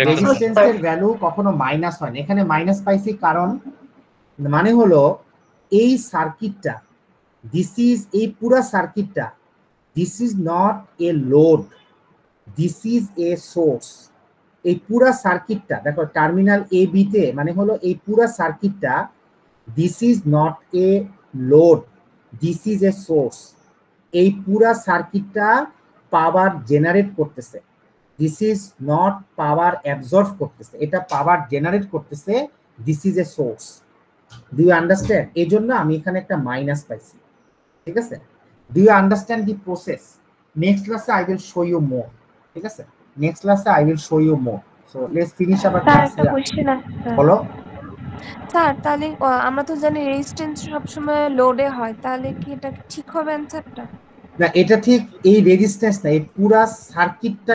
রেজিস্ট্যান্সের value কখনো minus হয় না। এখানে মাইনাস পাইছি কারণ মানে হলো এই সার্কিটটা, দিস ইজ, এই পুরা সার্কিটটা, this is not a load, this is a source. এই পুরা সার্কিটটা দেখো টার্মিনাল এ বি তে, মানে হলো এই পুরা সার্কিটটা, this is not a load, this is a source. এই পুরা সার্কিটটা পাওয়ার জেনারেট করতেছে, this is not power absorb করতেছে, এটা পাওয়ার জেনারেট করতেছে, this is a source. Do you understand? এই জন্য আমি এখানে একটা মাইনাস পাইছি, ঠিক আছে? Do you understand the process? Next ক্লাসে I will show you more, ঠিক আছে? নেক্সট ক্লাসে I will show you more. So let's finish our class. বলো স্যার, তাহলে আমরা তো জানি রেজিস্ট্যান্স সবসময় লোডে হয়, তাহলে কি এটা ঠিক হবে অ্যানসারটা? না, এটা ঠিক এই রেজিস্ট্যান্স না, এই পুরা সার্কিটটা